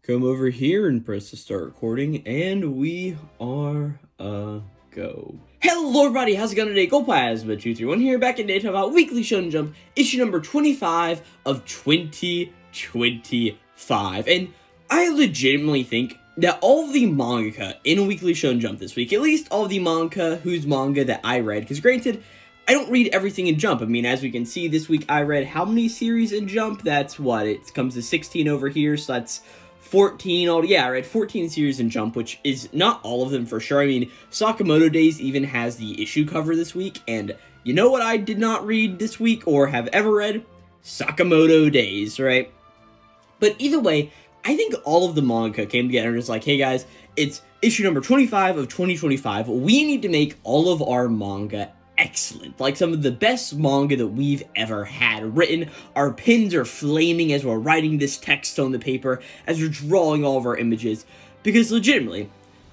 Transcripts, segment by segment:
come over here and press the start recording, and we are go. Hello everybody, how's it going today? Glowplasma 231 here, back in data about Weekly Shonen Jump, issue number 25 of 2025. And I legitimately think that all of the manga in Weekly Shonen Jump this week, at least all of the manga whose manga that I read, because granted, I don't read everything in Jump. I mean, as we can see, this week I read how many series in Jump? That's what, it comes to 16 over here, so that's 14 all. Yeah, I read 14 series in Jump, which is not all of them for sure. I mean, Sakamoto Days even has the issue cover this week, and you know what I did not read this week or have ever read? Sakamoto Days, right? But either way, I think all of the manga came together and was like, hey guys, it's issue number 25 of 2025. We need to make all of our manga excellent, like some of the best manga that we've ever had written. Our pins are flaming as we're writing this text on the paper, as we're drawing all of our images, because legitimately,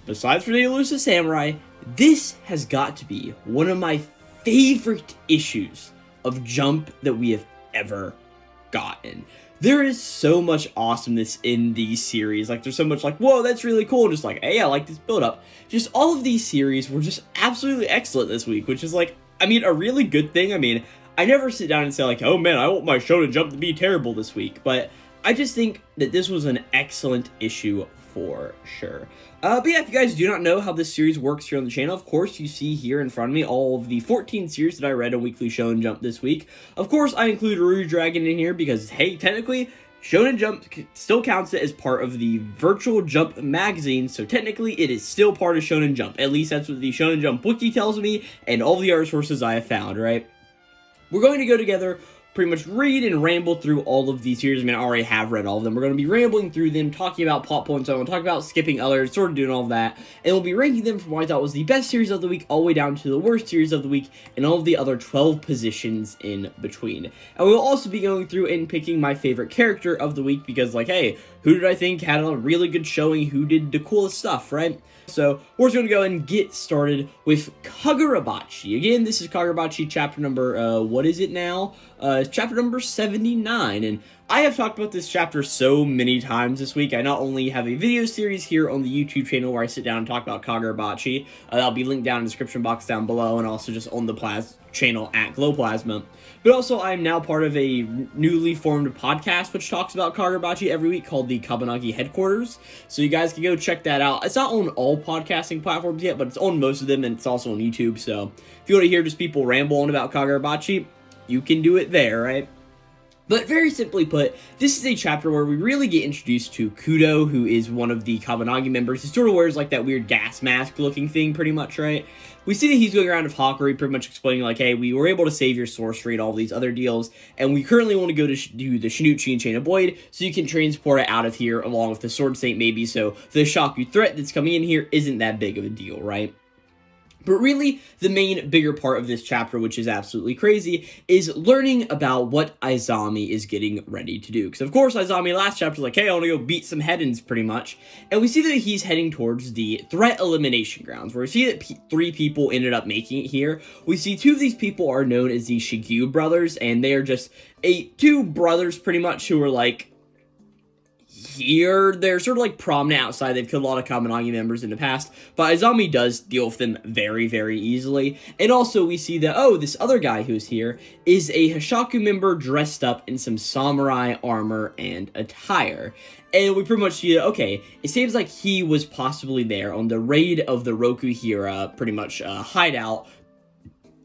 besides for the Elusive Samurai, this has got to be one of my favorite issues of Jump that we have ever gotten. There is so much awesomeness in these series. Like, there's so much like, whoa, that's really cool. And just like, hey, I like this build-up. Just all of these series were just absolutely excellent this week, which is like, I mean, a really good thing. I mean, I never sit down and say like, oh man, I want my Shonen Jump to be terrible this week. But I just think that this was an excellent issue for sure. But yeah, if you guys do not know how this series works here on the channel, of course, you see here in front of me all of the 14 series that I read on Weekly Shonen Jump this week. Of course, I include Rouge Dragon in here because, hey, technically, Shonen Jump still counts it as part of the virtual Jump magazine, so technically it is still part of Shonen Jump. At least that's what the Shonen Jump wiki tells me, and all the other sources I have found, right? We're going to go together, pretty much read and ramble through all of these series. I mean, I already have read all of them. We're going to be rambling through them, talking about plot points. I'm going to talk about skipping others, sort of doing all of that. And we'll be ranking them from what I thought was the best series of the week all the way down to the worst series of the week and all of the other 12 positions in between. And we'll also be going through and picking my favorite character of the week because, like, hey, who did I think had a really good showing? Who did the coolest stuff, right? So we're just going to go and get started with Kagurabachi. Again, this is Kagurabachi chapter number, what is it now? Chapter number 79, and I have talked about this chapter so many times this week. I not only have a video series here on the YouTube channel where I sit down and talk about Kagurabachi, that'll be linked down in the description box down below, and also just on the channel at Glowplasma. But also, I am now part of a newly formed podcast which talks about Kagurabachi every week called the Kabanagi Headquarters. So you guys can go check that out. It's not on all podcasting platforms yet, but it's on most of them, and it's also on YouTube. So if you want to hear just people ramble on about Kagurabachi, you can do it there, right? But very simply put, this is a chapter where we really get introduced to Kudo, who is one of the Kabanagi members. He sort of wears like that weird gas mask looking thing pretty much, right? We see that he's going around with Hakuri pretty much explaining like, hey, we were able to save your sorcery and all these other deals, and we currently want to go to do the Shinuchi and Chain of Void, so you can transport it out of here along with the Sword Saint maybe, so the Shaku threat that's coming in here isn't that big of a deal, right? But really, the main, bigger part of this chapter, which is absolutely crazy, is learning about what Azami is getting ready to do. Because, of course, Azami last chapter was like, hey, I want to go beat some head-ins, pretty much. And we see that he's heading towards the threat elimination grounds, where we see that 3 people ended up making it here. We see 2 of these people are known as the Shigyu brothers, and they are just 2 brothers, pretty much, who are, like, here. They're sort of like prominent outside. They've killed a lot of Kabanagi members in the past, but Azami does deal with them very, very easily. And also we see that, oh, this other guy who's here is a Hashaku member dressed up in some samurai armor and attire. And we pretty much see that, okay, it seems like he was possibly there on the raid of the Rokuhira, pretty much hideout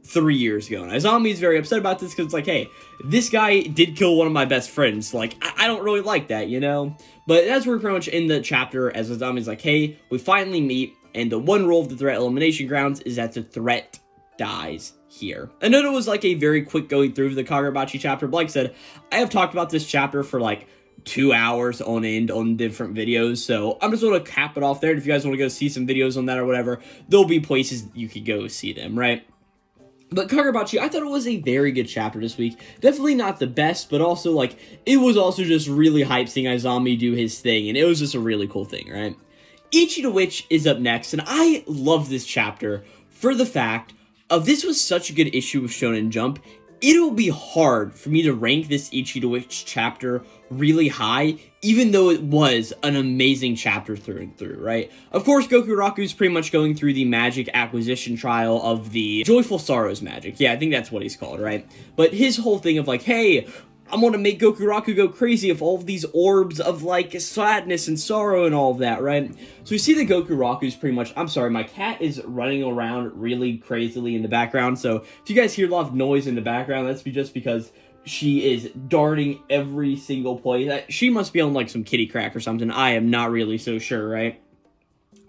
3 years ago. And Azami's very upset about this because it's like, hey, this guy did kill one of my best friends. Like, I don't really like that, you know? But that's where we're pretty much in the chapter as Azami's like, hey, we finally meet, and the one rule of the threat elimination grounds is that the threat dies here. I know it was like a very quick going through the Kagurabachi chapter, but like I said, I have talked about this chapter for like 2 hours on end on different videos, so I'm just going to cap it off there. And if you guys want to go see some videos on that or whatever, there'll be places you could go see them, right? But Kagurabachi, I thought it was a very good chapter this week. Definitely not the best, but also, like, it was also just really hype seeing Azami do his thing, and it was just a really cool thing, right? Ichi the Witch is up next, and I love this chapter for the fact of this was such a good issue of Shonen Jump. it'll be hard for me to rank this Ichi the Witch chapter really high, even though it was an amazing chapter through and through, right? Of course, Goku Raku's pretty much going through the magic acquisition trial of the Joyful Sorrows magic. Yeah, I think that's what he's called, right? But his whole thing of like, hey, I'm gonna make Goku Raku go crazy of all of these orbs of, like, sadness and sorrow and all of that, right? So we see that Goku Raku's pretty much... I'm sorry, my cat is running around really crazily in the background, so if you guys hear a lot of noise in the background, that's just because she is darting every single place. She must be on, like, some kitty crack or something. I am not really so sure, right?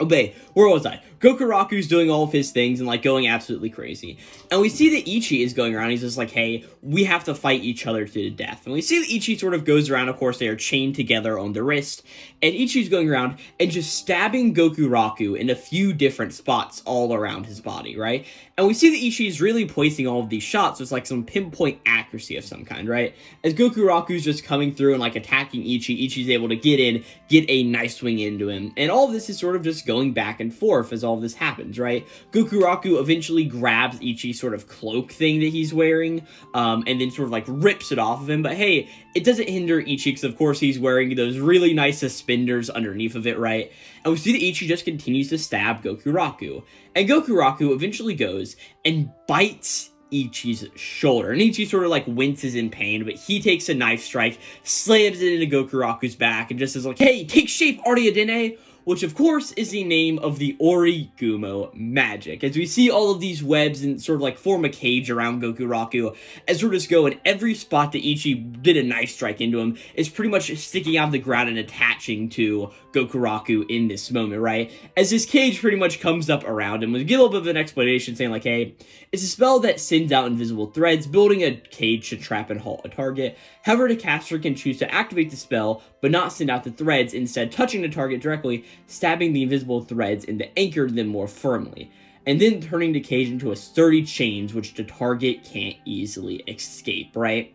Okay, where was I? Goku Raku's doing all of his things and, like, going absolutely crazy. And we see that Ichi is going around. He's just like, hey, we have to fight each other to the death. And we see that Ichi sort of goes around. Of course, they are chained together on the wrist. And Ichi's going around and just stabbing Goku Raku in a few different spots all around his body, right? And we see that Ichi is really placing all of these shots with, like, some pinpoint accuracy of some kind, right? As Goku Raku's just coming through and, like, attacking Ichi, Ichi's able to get in, get a nice swing into him. And all of this is sort of just going back and forth as all of this happens, right? Goku Raku eventually grabs Ichi's sort of cloak thing that he's wearing, and then sort of, like, rips it off of him. But hey, it doesn't hinder Ichi, because of course he's wearing those really nice suspenders underneath of it, right? And we see that Ichi just continues to stab Goku Raku. And Goku Raku eventually goes and bites Ichi's shoulder. And Ichi sort of, like, winces in pain, but he takes a knife strike, slams it into Goku Raku's back, and just says, like, hey, take shape, Ariadne! Which, of course, is the name of the Origumo magic. As we see all of these webs and sort of, like, form a cage around Goku Raku, as we just go in every spot that Ichi did a knife strike into him is pretty much sticking out of the ground and attaching to Goku Raku in this moment, right? As this cage pretty much comes up around him, we get a little bit of an explanation saying, like, hey, it's a spell that sends out invisible threads, building a cage to trap and halt a target. However, the caster can choose to activate the spell, but not send out the threads, instead touching the target directly, stabbing the invisible threads and to anchor them more firmly, and then turning the cage into a sturdy chains which the target can't easily escape, right?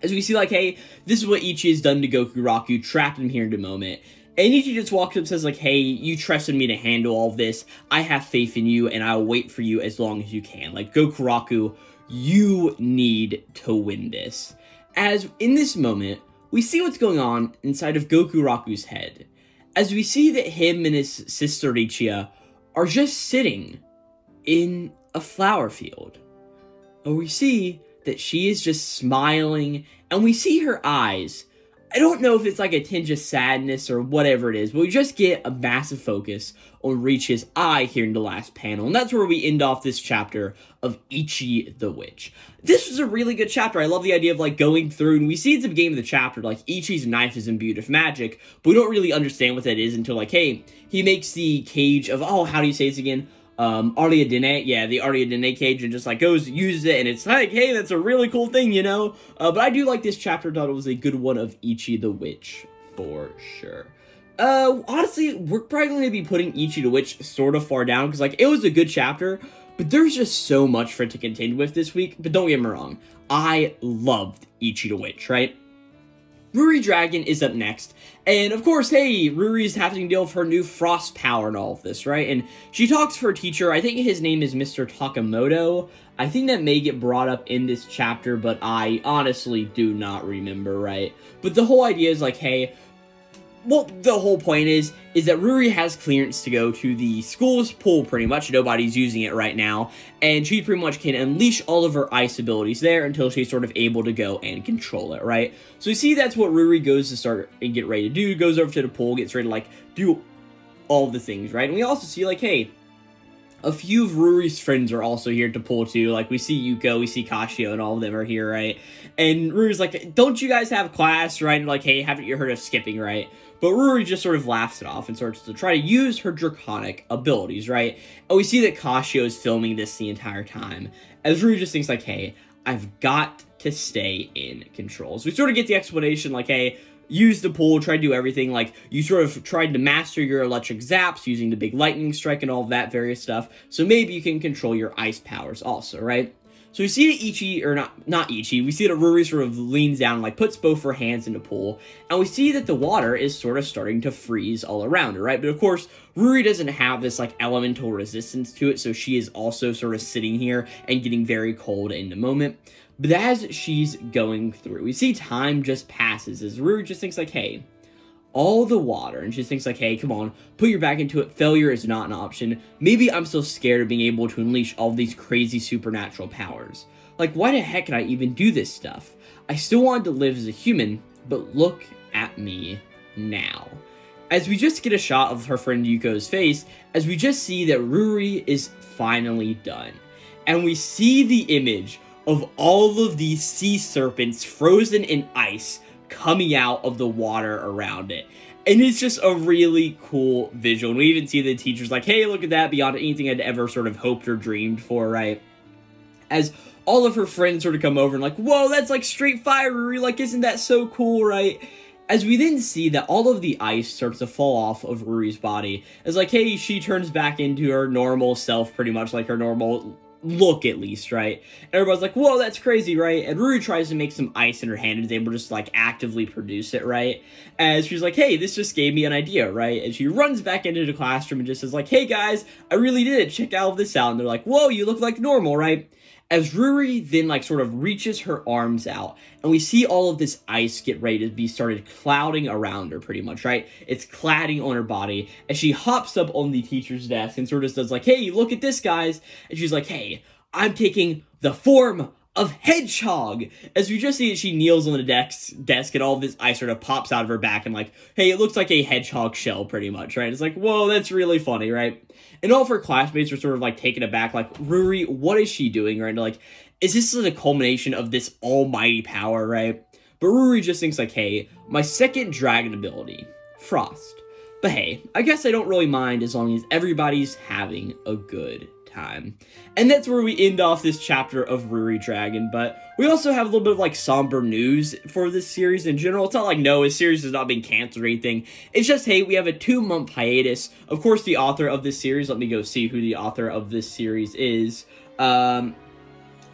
As we see, like, hey, this is what Ichi has done to Goku Raku, trapped him here in the moment. And Ichi just walks up and says, like, hey, you trusted me to handle all of this. I have faith in you, and I'll wait for you as long as you can. Like, Goku Raku, you need to win this. As in this moment, we see what's going on inside of Goku Raku's head. As we see that him and his sister Ichiya are just sitting in a flower field. And we see that she is just smiling, and we see her eyes. I don't know if it's like a tinge of sadness or whatever it is, but we just get a massive focus on Richi's eye here in the last panel, and that's where we end off this chapter of Ichi the Witch. This was a really good chapter. I love the idea of, like, going through, and we see at the beginning of the chapter, like, Ichi's knife is imbued with magic, but we don't really understand what that is until, like, hey, he makes the cage of, oh, how do you say this again? Ariadne, yeah, the Ariadne cage, and just, like, goes, uses it, and it's like, hey, that's a really cool thing, you know? But I do like this chapter. Thought it was a good one of Ichi the Witch, for sure. Honestly, we're probably going to be putting Ichi the Witch sort of far down, because, like, it was a good chapter, but there's just so much for it to contend with this week. But don't get me wrong, I loved Ichi the Witch, right? Ruri Dragon is up next, and of course, hey, Ruri's having to deal with her new frost power and all of this, right? And she talks to her teacher. I think his name is Mr. Takamoto. I think that may get brought up in this chapter, but I honestly do not remember, right? But the whole idea is, like, hey, well, the whole point is that Ruri has clearance to go to the school's pool, pretty much. Nobody's using it right now, and she pretty much can unleash all of her ice abilities there until she's sort of able to go and control it, right? So you see that's what Ruri goes to start and get ready to do, goes over to the pool, gets ready to, like, do all the things, right? And we also see, like, hey, a few of Ruri's friends are also here to pull too. Like, we see Yuko, we see Kashio, and all of them are here, right? And Ruri's like, don't you guys have class, right? And like, hey, haven't you heard of skipping, right? But Ruri just sort of laughs it off and starts to try to use her draconic abilities, right? And we see that Kashio is filming this the entire time, as Ruri just thinks, like, hey, I've got to stay in control. So we sort of get the explanation, like, hey, use the pool, try to do everything, like, you sort of tried to master your electric zaps using the big lightning strike and all of that various stuff, so maybe you can control your ice powers also, right? So we see that Ichi, or not Ichi, we see that Ruri sort of leans down and, like, puts both her hands in the pool, and we see that the water is sort of starting to freeze all around her, right? But of course, Ruri doesn't have this, like, elemental resistance to it, so she is also sort of sitting here and getting very cold in the moment. But as she's going through, we see time just passes as Ruri just thinks like, hey, all the water, and she thinks like, hey, come on, put your back into it, failure is not an option. Maybe I'm still scared of being able to unleash all these crazy supernatural powers. Like, why the heck can I even do this stuff? I still wanted to live as a human, but look at me now. As we just get a shot of her friend Yuko's face, as we just see that Ruri is finally done. And we see the image of all of these sea serpents frozen in ice coming out of the water around it. And it's just a really cool visual. And we even see the teachers like, hey, look at that, beyond anything I'd ever sort of hoped or dreamed for, right? As all of her friends sort of come over and like, whoa, that's like straight fire, Ruri, like, isn't that so cool, right? As we then see that all of the ice starts to fall off of Ruri's body, as like, hey, she turns back into her normal self, pretty much like her normal look, at least, right? Everybody's like, whoa, that's crazy, right? And Ruri tries to make some ice in her hand and is able to just like actively produce it, right? As she's like, hey, this just gave me an idea, right? And she runs back into the classroom and just says like, hey guys, I really did it, check all of this out. And they're like, whoa, you look like normal, right? As Ruri then like sort of reaches her arms out, and we see all of this ice get ready to be started clouding around her, pretty much, right? It's cladding on her body, as she hops up on the teacher's desk and sort of says like, hey, look at this, guys. And she's like, hey, I'm taking the form of Hedgehog. As we just see that she kneels on the desk and all of this ice sort of pops out of her back and like, hey, it looks like a hedgehog shell, pretty much, right? It's like, whoa, that's really funny, right? And all of her classmates are sort of like taken aback, like, Ruri, what is she doing, right? And like, is this the culmination of this almighty power, right? But Ruri just thinks like, hey, my second dragon ability, Frost. But hey, I guess I don't really mind as long as everybody's having a good time. And that's where we end off this chapter of Ruri Dragon, but we also have a little bit of like somber news for this series in general. It's not like, no, this series is not being canceled or anything. It's just, hey, we have a 2-month hiatus. Of course, the author of this series, let me go see who the author of this series is. Masaoki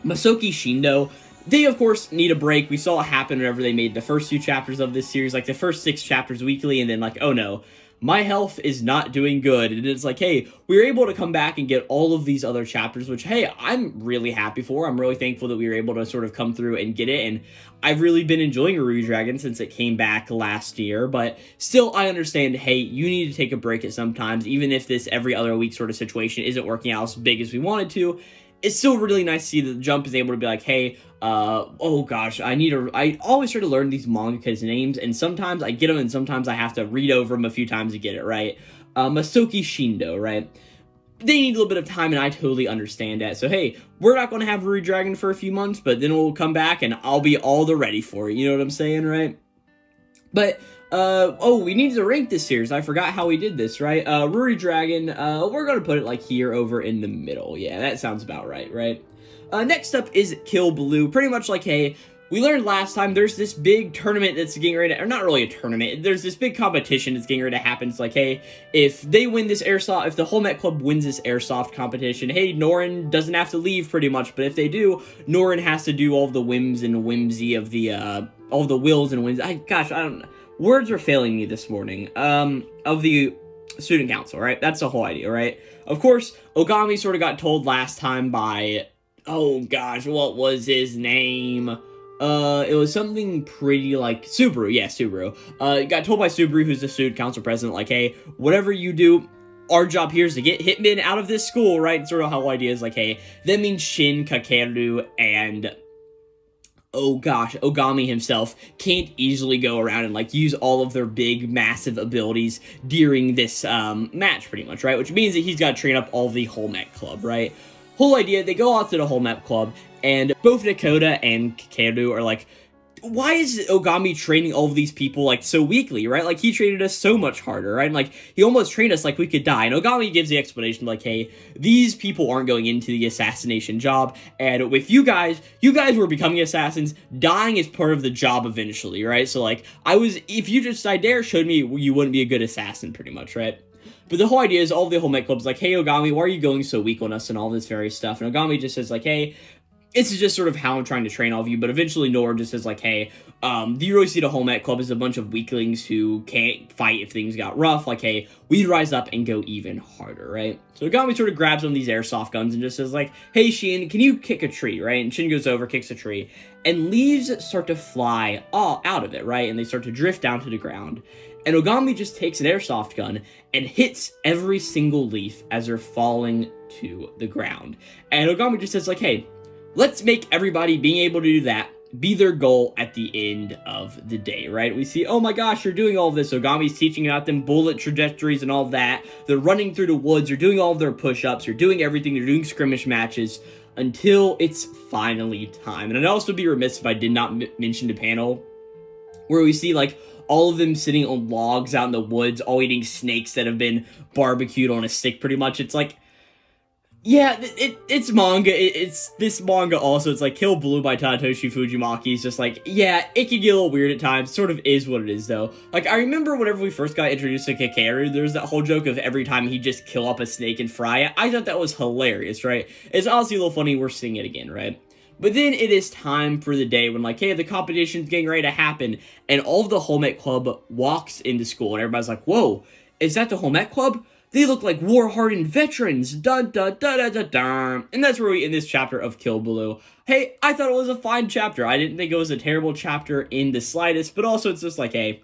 Shindo. They, of course, need a break. We saw it happen whenever they made the first few chapters of this series, like the first 6 chapters weekly, and then like, oh no, my health is not doing good. And it's like, hey, we were able to come back and get all of these other chapters, which, hey, I'm really happy for. I'm really thankful that we were able to sort of come through and get it. And I've really been enjoying Ruri Dragon since it came back last year. But still, I understand, hey, you need to take a break at some times, even if this every other week sort of situation isn't working out as big as we wanted to. It's still really nice to see that the Jump is able to be like, hey, oh gosh, I always try to learn these mangaka's names, and sometimes I get them, and sometimes I have to read over them a few times to get it right. Masaoki Shindo, right? They need a little bit of time, and I totally understand that. So, hey, we're not going to have Ruri Dragon for a few months, but then we'll come back, and I'll be all the ready for it. You know what I'm saying, right? But, we need to rank this series. I forgot how we did this, right? Ruri Dragon, we're going to put it, like, here over in the middle. Yeah, that sounds about right? Next up is Kill Blue. Pretty much like, hey, we learned last time there's this big tournament that's getting ready to, or not really a tournament, there's this big competition that's getting ready to happen. It's like, hey, if they win this airsoft, if the whole Met Club wins this airsoft competition, hey, Norin doesn't have to leave pretty much, but if they do, Norin has to do all the whims and whimsy of the, all the wills and whims. Words are failing me this morning, of the student council, right? That's the whole idea, right? Of course, Ogami sort of got told last time by, oh gosh, what was his name? It was something pretty like Subaru. Yeah, Subaru. Got told by Subaru, who's the student council president, like, hey, whatever you do, our job here is to get hitmen out of this school, right? And sort of how idea is like, hey, that means Shin, Kakeru, and oh gosh, Ogami himself can't easily go around and like use all of their big, massive abilities during this match, pretty much, right? Which means that he's got to train up all the whole Met Club, right? Whole idea, they go out to the whole Met Club, and both Dakota and Kakeru are like, why is Ogami training all of these people, like, so weakly, right? Like, he treated us so much harder, right? And, like, he almost trained us like we could die. And Ogami gives the explanation, like, hey, these people aren't going into the assassination job, and with you guys were becoming assassins, dying is part of the job eventually, right? So, like, if you just died there, showed me you wouldn't be a good assassin, pretty much, right? But the whole idea is all of the whole Met Club's like, hey, Ogami, why are you going so weak on us and all this various stuff? And Ogami just says, like, hey, this is just sort of how I'm trying to train all of you, but eventually Nora just says, like, hey, the Yorosita Home Ec Club is a bunch of weaklings who can't fight if things got rough. Like, hey, we'd rise up and go even harder, right? So Agami sort of grabs one of these airsoft guns and just says, like, hey, Shin, can you kick a tree, right? And Shin goes over, kicks a tree, and leaves start to fly all out of it, right? And they start to drift down to the ground. And Ogami just takes an airsoft gun and hits every single leaf as they're falling to the ground. And Ogami just says, like, hey, let's make everybody being able to do that be their goal at the end of the day, right? We see, oh my gosh, you're doing all of this. Ogami's teaching about them bullet trajectories and all of that. They're running through the woods. They're doing all of their push-ups. They're doing everything. They're doing skirmish matches until it's finally time. And I'd also be remiss if I did not mention the panel where we see, like, all of them sitting on logs out in the woods, all eating snakes that have been barbecued on a stick, pretty much. It's like, yeah, it's manga. It's this manga also. It's like Kill Blue by Tadatoshi Fujimaki. It's just like, yeah, it can get a little weird at times. Sort of is what it is, though. Like, I remember whenever we first got introduced to Kakeru, there was that whole joke of every time he'd just kill up a snake and fry it. I thought that was hilarious, right? It's honestly a little funny we're seeing it again, right? But then it is time for the day when, like, hey, the competition's getting ready to happen, and all of the Home Ec Club walks into school, and everybody's like, whoa, is that the Home Ec Club? They look like war-hardened veterans, dun-dun-dun-dun-dun-dun. And that's where we end this chapter of Kill Blue. Hey, I thought it was a fine chapter. I didn't think it was a terrible chapter in the slightest, but also it's just like, hey,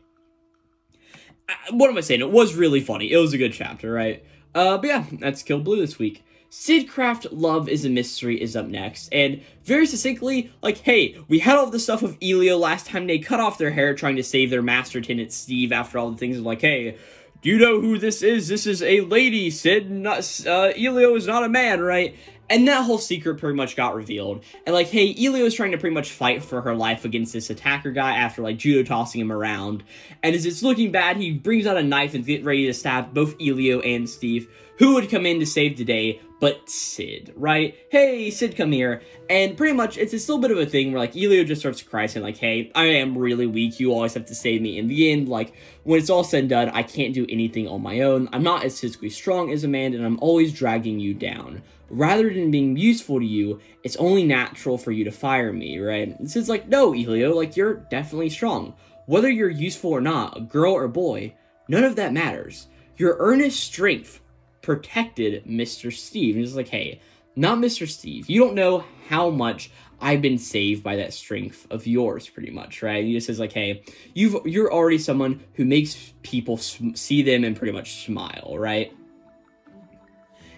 what am I saying? It was really funny. It was a good chapter, right? But yeah, that's Kill Blue this week. Sidcraft Love is a Mystery is up next, and very succinctly, like, hey, we had all the stuff of Elio last time they cut off their hair trying to save their master tenant Steve after all the things of like, hey, do you know who this is? This is a lady, Sid. Elio is not a man, right? And that whole secret pretty much got revealed. And like, hey, Elio is trying to pretty much fight for her life against this attacker guy after like judo tossing him around. And as it's looking bad, he brings out a knife and gets ready to stab both Elio and Steve, who would come in to save the day, but Sid, right? Hey, Sid, come here. And pretty much, it's this little bit of a thing where, like, Elio just starts crying, saying, like, hey, I am really weak. You always have to save me. In the end, like, when it's all said and done, I can't do anything on my own. I'm not as physically strong as a man, and I'm always dragging you down. Rather than being useful to you, it's only natural for you to fire me, right? And Sid's like, no, Elio, like, you're definitely strong. Whether you're useful or not, a girl or boy, none of that matters. Your earnest strength protected Mr. Steve. And he's like, hey, not Mr. Steve. You don't know how much I've been saved by that strength of yours, pretty much, right? He just says, like, hey, you're already someone who makes people see them and pretty much smile, right?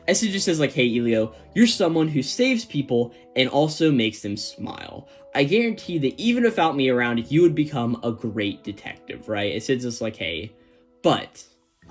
And so he just says, like, hey, Elio, you're someone who saves people and also makes them smile. I guarantee that even without me around, you would become a great detective, right? It says just like, hey, but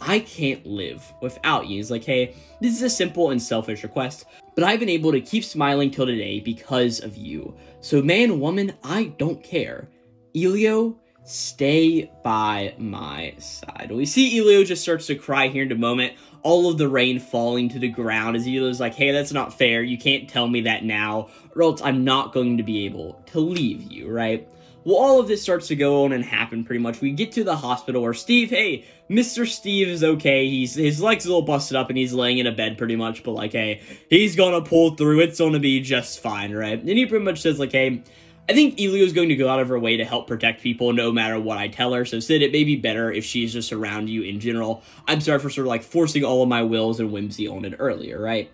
I can't live without you. It's like, hey, this is a simple and selfish request, but I've been able to keep smiling till today because of you. So man, woman, I don't care. Elio, stay by my side. We see Elio just starts to cry here in a moment, all of the rain falling to the ground as Elio's like, hey, that's not fair. You can't tell me that now, or else I'm not going to be able to leave you, right? Well, all of this starts to go on and happen pretty much. We get to the hospital where Steve, hey, Mr. Steve is okay. His leg's a little busted up and he's laying in a bed pretty much, but like, hey, he's gonna pull through. It's gonna be just fine, right? And he pretty much says like, hey, I think Elio's going to go out of her way to help protect people no matter what I tell her. So Sid, it may be better if she's just around you in general. I'm sorry for sort of like forcing all of my wills and whimsy on it earlier, right?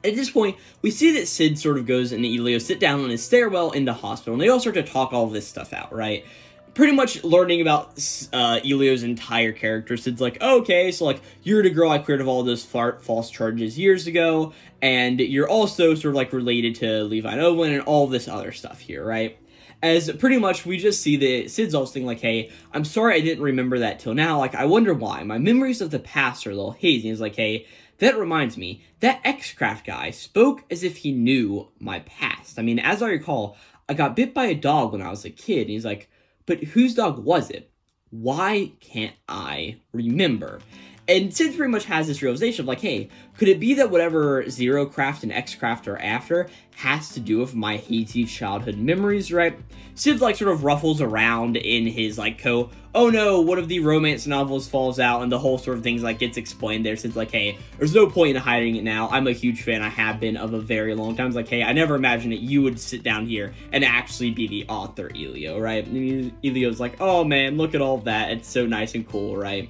At this point, we see that Sid sort of goes and Elio sit down on his stairwell in the hospital, and they all start to talk all this stuff out, right? Pretty much learning about Elio's entire character. Sid's like, oh, okay, so like, you're the girl I cleared of all those false charges years ago, and you're also sort of like related to Levi and Owen and all this other stuff here, right? As pretty much we just see that Sid's also thinking like, hey, I'm sorry I didn't remember that till now, like, I wonder why. My memories of the past are a little hazy. He's like, hey, that reminds me, that X-Craft guy spoke as if he knew my past. I mean, as I recall, I got bit by a dog when I was a kid. And he's like, but whose dog was it? Why can't I remember? And Sid pretty much has this realization of like, hey, could it be that whatever Zero Craft and X Craft are after has to do with my hazy childhood memories, right? Sid like sort of ruffles around in his like oh no, one of the romance novels falls out, and the whole sort of things like gets explained there. Sid's like, hey, there's no point in hiding it now. I'm a huge fan, I have been, of a very long time. It's like, hey, I never imagined that you would sit down here and actually be the author, Elio, right? And Elio's like, oh man, look at all of that. It's so nice and cool, right?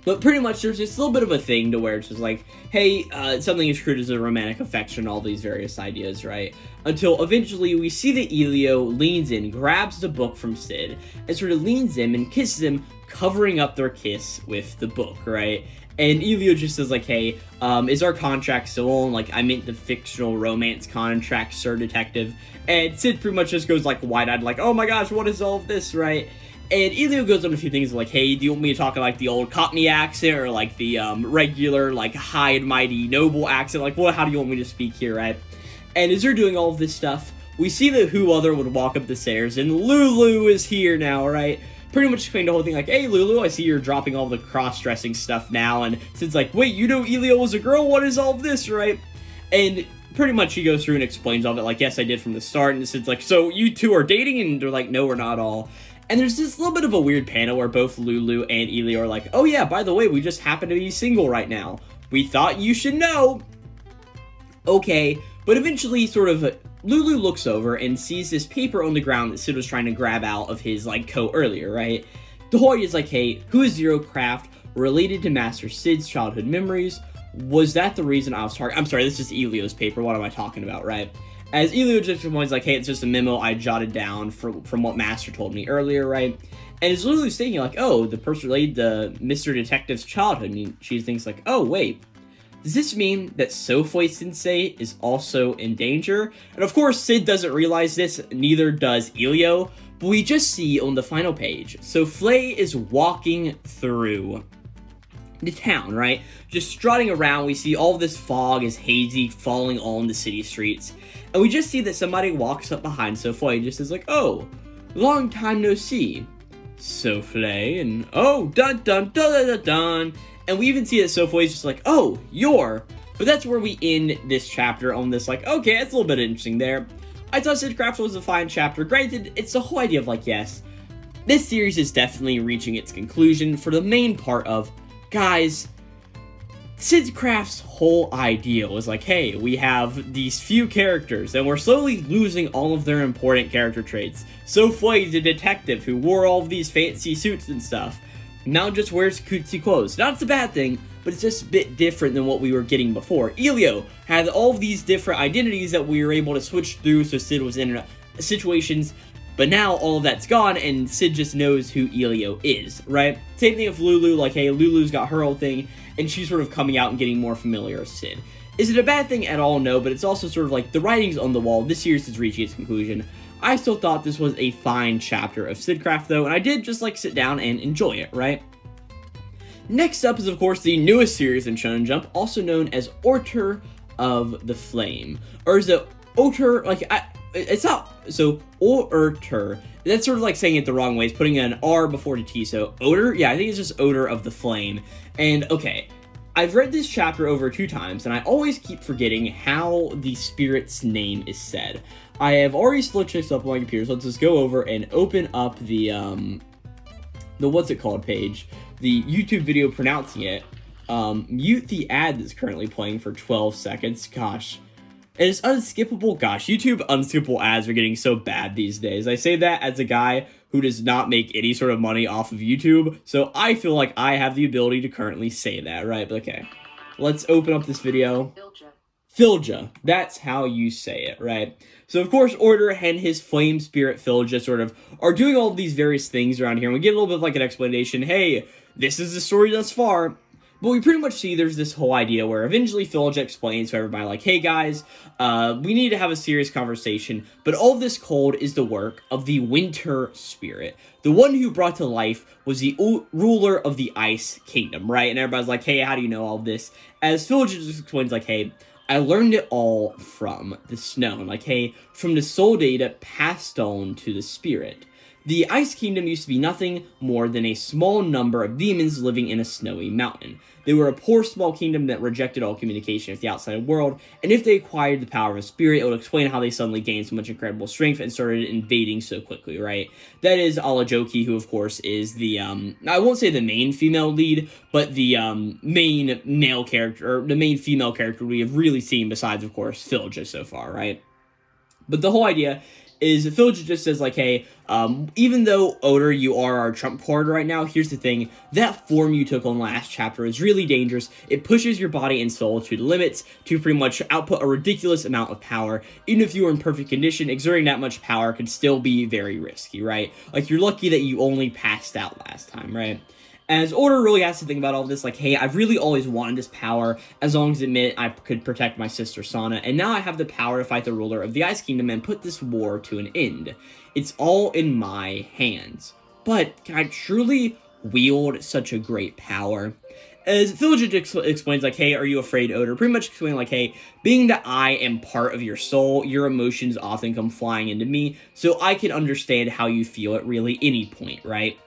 But pretty much there's this little bit of a thing to where it's just like, hey, something as crude as a romantic affection, all these various ideas, right? Until eventually we see that Elio leans in, grabs the book from Sid, and sort of leans in and kisses him, covering up their kiss with the book, right? And Elio just says like, hey, is our contract still on? Like, I meant the fictional romance contract, sir detective. And Sid pretty much just goes like wide-eyed, like, oh my gosh, what is all of this, right? And Elio goes on a few things like, hey, do you want me to talk like the old Cockney accent or like the regular, like, high and mighty noble accent? Like, how do you want me to speak here, right? And as they're doing all of this stuff, we see that who other would walk up the stairs, and Lulu is here now, right? Pretty much explained the whole thing like, hey, Lulu, I see you're dropping all the cross-dressing stuff now, and Sid's like, wait, you know Elio was a girl? What is all of this, right? And pretty much he goes through and explains all of it like, yes, I did from the start, and Sid's like, so you two are dating? And they're like, no, we're not all. And there's this little bit of a weird panel where both Lulu and Elio are like, oh yeah, by the way, we just happen to be single right now. We thought you should know. Okay, but eventually sort of Lulu looks over and sees this paper on the ground that Sid was trying to grab out of his like coat earlier, right? The whole idea is like, hey, who is Zero Craft related to Master Sid's childhood memories? Was that the reason I was talking? I'm sorry, this is Elio's paper. What am I talking about, right? As Elio just reminds, like, hey, it's just a memo I jotted down from what Master told me earlier, right? And as Lulu's thinking, like, oh, the person related to Mr. Detective's childhood, and she thinks, like, oh, wait, does this mean that Sofui-sensei is also in danger? And of course, Sid doesn't realize this, neither does Elio, but we just see on the final page, Sofui is walking through the town, right? Just strutting around, we see all this fog is hazy falling on the city streets. And we just see that somebody walks up behind Sofui and just is like, oh, long time no see, Sofui, and oh, dun dun dun dun dun dun. And we even see that Sofui is just like, oh, but that's where we end this chapter on this, like, okay, that's a little bit interesting there. I thought Sid Craft was a fine chapter. Granted, it's the whole idea of like, yes, this series is definitely reaching its conclusion for the main part of, guys, Sid Craft's whole idea was like, hey, we have these few characters, and we're slowly losing all of their important character traits. Sofui, the detective, who wore all of these fancy suits and stuff, now just wears cutesy clothes. Not it's a bad thing, but it's just a bit different than what we were getting before. Elio had all of these different identities that we were able to switch through, so Sid was in situations, but now all of that's gone, and Sid just knows who Elio is, right? Same thing with Lulu, like, hey, Lulu's got her own thing, and she's sort of coming out and getting more familiar with Sid. Is it a bad thing at all? No, but it's also sort of like the writing's on the wall. This series is reaching its conclusion. I still thought this was a fine chapter of Sid Craft, though, and I did just, like, sit down and enjoy it, right? Next up is, of course, the newest series in Shonen Jump, also known as Order of the Flame. Or is it Oter, like, it's not, so, Order, that's sort of like saying it the wrong way, it's putting an R before the T, so Odor? Yeah, I think it's just Odor of the Flame. And, okay, I've read this chapter over 2 times, and I always keep forgetting how the spirit's name is said. I have already switched this up on my computer, so let's just go over and open up the what's it called page, the YouTube video pronouncing it, mute the ad that's currently playing for 12 seconds, gosh. And it's unskippable. Gosh, YouTube unskippable ads are getting so bad these days. I say that as a guy who does not make any sort of money off of YouTube, so I feel like I have the ability to currently say that, right? But okay, let's open up this video. Filja, that's how you say it, right? So, of course, Order and his flame spirit Filja sort of are doing all of these various things around here, and we get a little bit of like an explanation, hey, this is the story thus far. But we pretty much see there's this whole idea where eventually Filja explains to everybody, like, hey guys, we need to have a serious conversation, but all of this cold is the work of the Winter Spirit. The one who brought to life was the ruler of the Ice Kingdom, right? And everybody's like, hey, how do you know all this? As Filja just explains, like, hey, I learned it all from the snow. And like, hey, from the soul data passed on to the spirit. The Ice Kingdom used to be nothing more than a small number of demons living in a snowy mountain. They were a poor small kingdom that rejected all communication with the outside world, and if they acquired the power of a spirit, it would explain how they suddenly gained so much incredible strength and started invading so quickly, right? That is Alajoki, who of course is the, I won't say the main female lead, but the main male character, or the main female character we have really seen besides, of course, Philja so far, right? But the whole idea is Philja just says, like, hey, even though, Oder, you are our trump card right now, here's the thing, that form you took on last chapter is really dangerous. It pushes your body and soul to the limits to pretty much output a ridiculous amount of power. Even if you were in perfect condition, exerting that much power could still be very risky, right? Like, you're lucky that you only passed out last time, right? As Order really has to think about all this, like, hey, I've really always wanted this power, as long as it meant I could protect my sister Sana, and now I have the power to fight the ruler of the Ice Kingdom and put this war to an end. It's all in my hands. But can I truly wield such a great power? As Philja explains, like, hey, are you afraid, Oder? Pretty much explaining, like, hey, being that I am part of your soul, your emotions often come flying into me, so I can understand how you feel at really any point, right?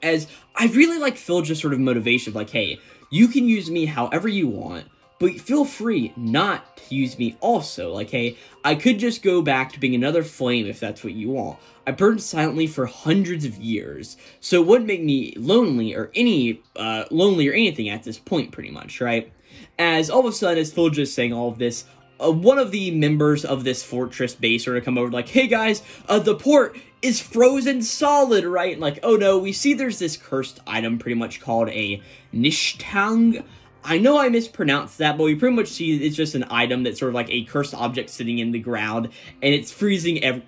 As I really like Philja's sort of motivation of, like, hey, you can use me however you want, but feel free not to use me also. Like, hey, I could just go back to being another flame if that's what you want. I burned silently for hundreds of years, so it wouldn't make me lonely or anything at this point, pretty much, right? As all of a sudden, as Philja is saying all of this, one of the members of this fortress base sort of come over, like, hey guys, the port is frozen solid, right? And like, oh no, we see there's this cursed item pretty much called a Nishtang. I know I mispronounced that, but we pretty much see it's just an item that's sort of like a cursed object sitting in the ground, and it's freezing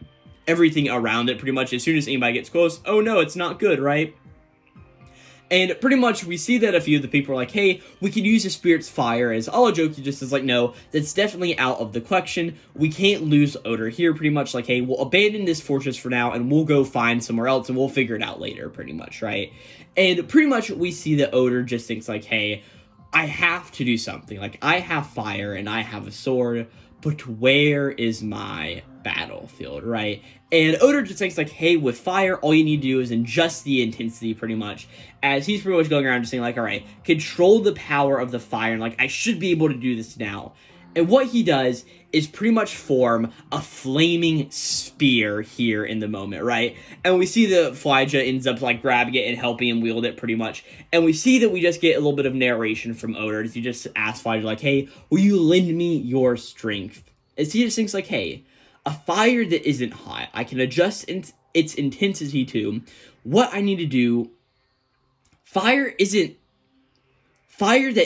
everything around it pretty much as soon as anybody gets close. Oh no, it's not good, right? And pretty much we see that a few of the people are like, hey, we can use the spirit's fire, as Alajoki just is like, no, that's definitely out of the collection. We can't lose Oder here, pretty much like, hey, we'll abandon this fortress for now and we'll go find somewhere else and we'll figure it out later, pretty much, right? And pretty much we see that Oder just thinks like, hey, I have to do something. Like, I have fire and I have a sword, but where is my battlefield, right? And Oder just thinks like, hey, with fire, all you need to do is adjust the intensity pretty much, as he's pretty much going around just saying like, all right, control the power of the fire, and like, I should be able to do this now. And what he does is pretty much form a flaming spear here in the moment, right? And we see that Flyja ends up like grabbing it and helping him wield it pretty much. And we see that we just get a little bit of narration from Oder as he just asks Flyja like, hey, will you lend me your strength? As he just thinks like, hey, a fire that isn't hot, I can adjust its intensity to what I need to do. Fire that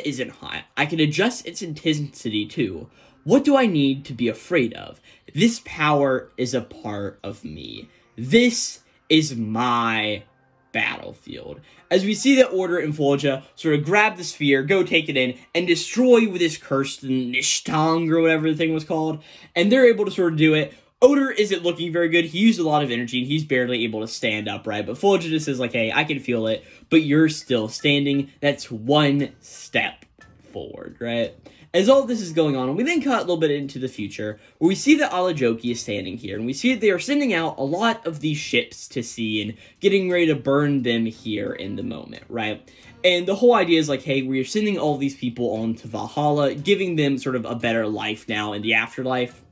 isn't hot, I can adjust its intensity to what do I need to be afraid of. This power is a part of me. This is my battlefield. As we see that Order and Flyja sort of grab the sphere, go take it in, and destroy with this cursed Nishtang or whatever the thing was called, and they're able to sort of do it. Oder isn't looking very good. He used a lot of energy, and he's barely able to stand up, right? But Flyja just says, like, hey, I can feel it, but you're still standing. That's one step forward, right? As all of this is going on, we then cut a little bit into the future, where we see that Alajoki is standing here, and we see that they are sending out a lot of these ships to sea and getting ready to burn them here in the moment, right? And the whole idea is like, hey, we're sending all these people on to Valhalla, giving them sort of a better life now in the afterlife.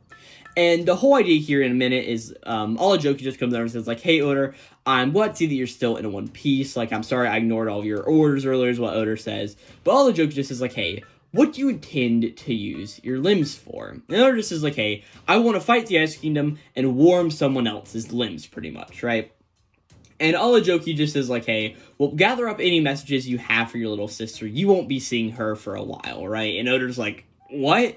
And the whole idea here in a minute is, Alajoki just comes over and says, like, hey, Oder, I'm glad to see that you're still in one piece. Like, I'm sorry I ignored all of your orders earlier, is what Oder says. But Alajoki just says, like, hey, what do you intend to use your limbs for? And Oder just says, like, hey, I want to fight the Ice Kingdom and warm someone else's limbs, pretty much, right? And Alajoki just says, like, hey, well, gather up any messages you have for your little sister. You won't be seeing her for a while, right? And Oder's like, what?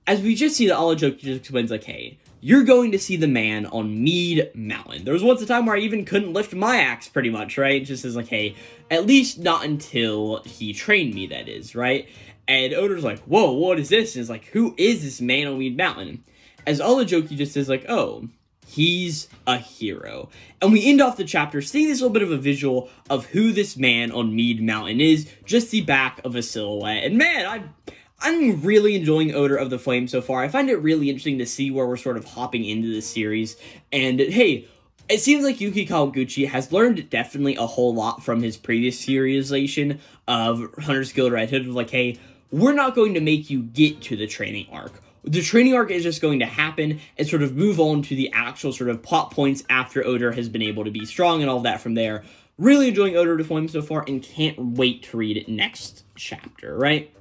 As we just see that Alajoki just explains, like, hey, you're going to see the man on Mead Mountain. There was once a time where I even couldn't lift my axe, pretty much, right? It just says, like, hey, at least not until he trained me, that is, right? And Oder's like, whoa, what is this? And it's like, who is this man on Mead Mountain? As Alajoki just says, like, oh, he's a hero. And we end off the chapter seeing this little bit of a visual of who this man on Mead Mountain is, just the back of a silhouette. And man, I'm really enjoying Oder of the Flame so far. I find it really interesting to see where we're sort of hopping into this series. And hey, It seems like Yuki Kawaguchi has learned definitely a whole lot from his previous serialization of Hunter's Guild Red Hood, of like, hey, we're not going to make you get to the training arc. The training arc is just going to happen and sort of move on to the actual sort of plot points after Oder has been able to be strong and all that from there. Really enjoying Oder deployment so far and can't wait to read next chapter, right?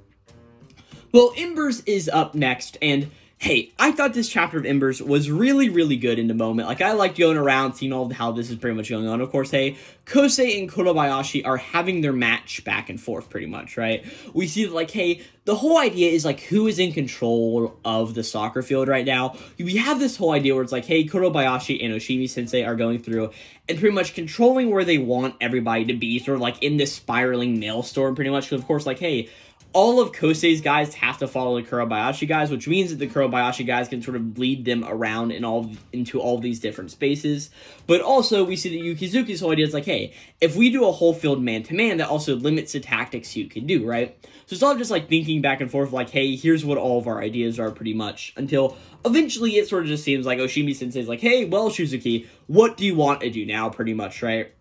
Well, Embers is up next, and hey, I thought this chapter of Embers was really, really good in the moment. Like, I liked going around, seeing all of how this is pretty much going on. Of course, hey, Kosei and Kurobayashi are having their match back and forth pretty much, right? We see that, like, hey, the whole idea is, like, who is in control of the soccer field right now. We have this whole idea where it's like, hey, Kurobayashi and Oshimi-sensei are going through and pretty much controlling where they want everybody to be, sort of like in this spiraling maelstrom pretty much. Because, of course, like, hey, all of Kosei's guys have to follow the Kurobayashi guys, which means that the Kurobayashi guys can sort of lead them around into all these different spaces. But also, we see that Yukizuki's whole idea is like, hey, if we do a whole field man-to-man, that also limits the tactics you can do, right? So it's all just like thinking back and forth like, hey, here's what all of our ideas are pretty much, until eventually it sort of just seems like Oshimi-sensei's like, hey, well, Shuzuki, what do you want to do now, pretty much, right?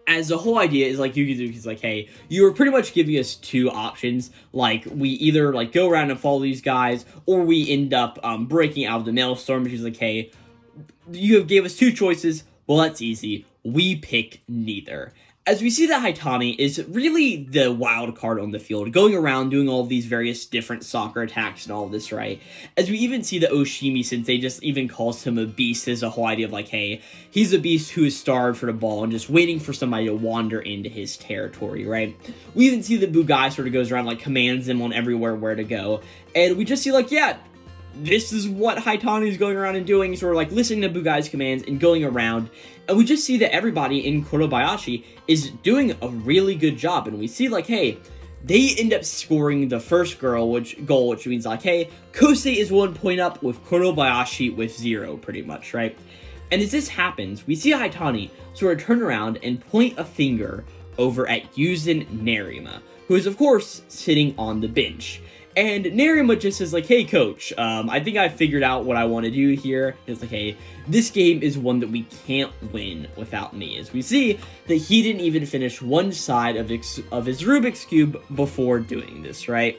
As the whole idea is, like, Yukizuki's like, hey, you were pretty much giving us two options. Like, we either, like, go around and follow these guys, or we end up breaking out of the maelstrom. She's like, hey, you gave us two choices. Well, that's easy. We pick neither. As we see that Haitani is really the wild card on the field, going around doing all of these various different soccer attacks and all of this, right? As we even see that Oshimi-sensei just even calls him a beast, as a whole idea of like, hey, he's a beast who is starved for the ball and just waiting for somebody to wander into his territory, right? We even see that Bugai sort of goes around, like, commands him on everywhere where to go, and we just see, like, yeah, this is what Haitani is going around and doing, sort of like listening to Bugai's commands and going around. And we just see that everybody in Kurobayashi is doing a really good job. And we see, like, hey, they end up scoring the first goal, which means, like, hey, Kosei is 1 point up with Kurobayashi with 0, pretty much, right? And as this happens, we see Haitani sort of turn around and point a finger over at Yuzin Nerima, who is, of course, sitting on the bench. And Nerima just says, like, hey, coach, I think I figured out what I want to do here. It's like, hey, this game is one that we can't win without me. As we see that he didn't even finish one side of his Rubik's Cube before doing this, right?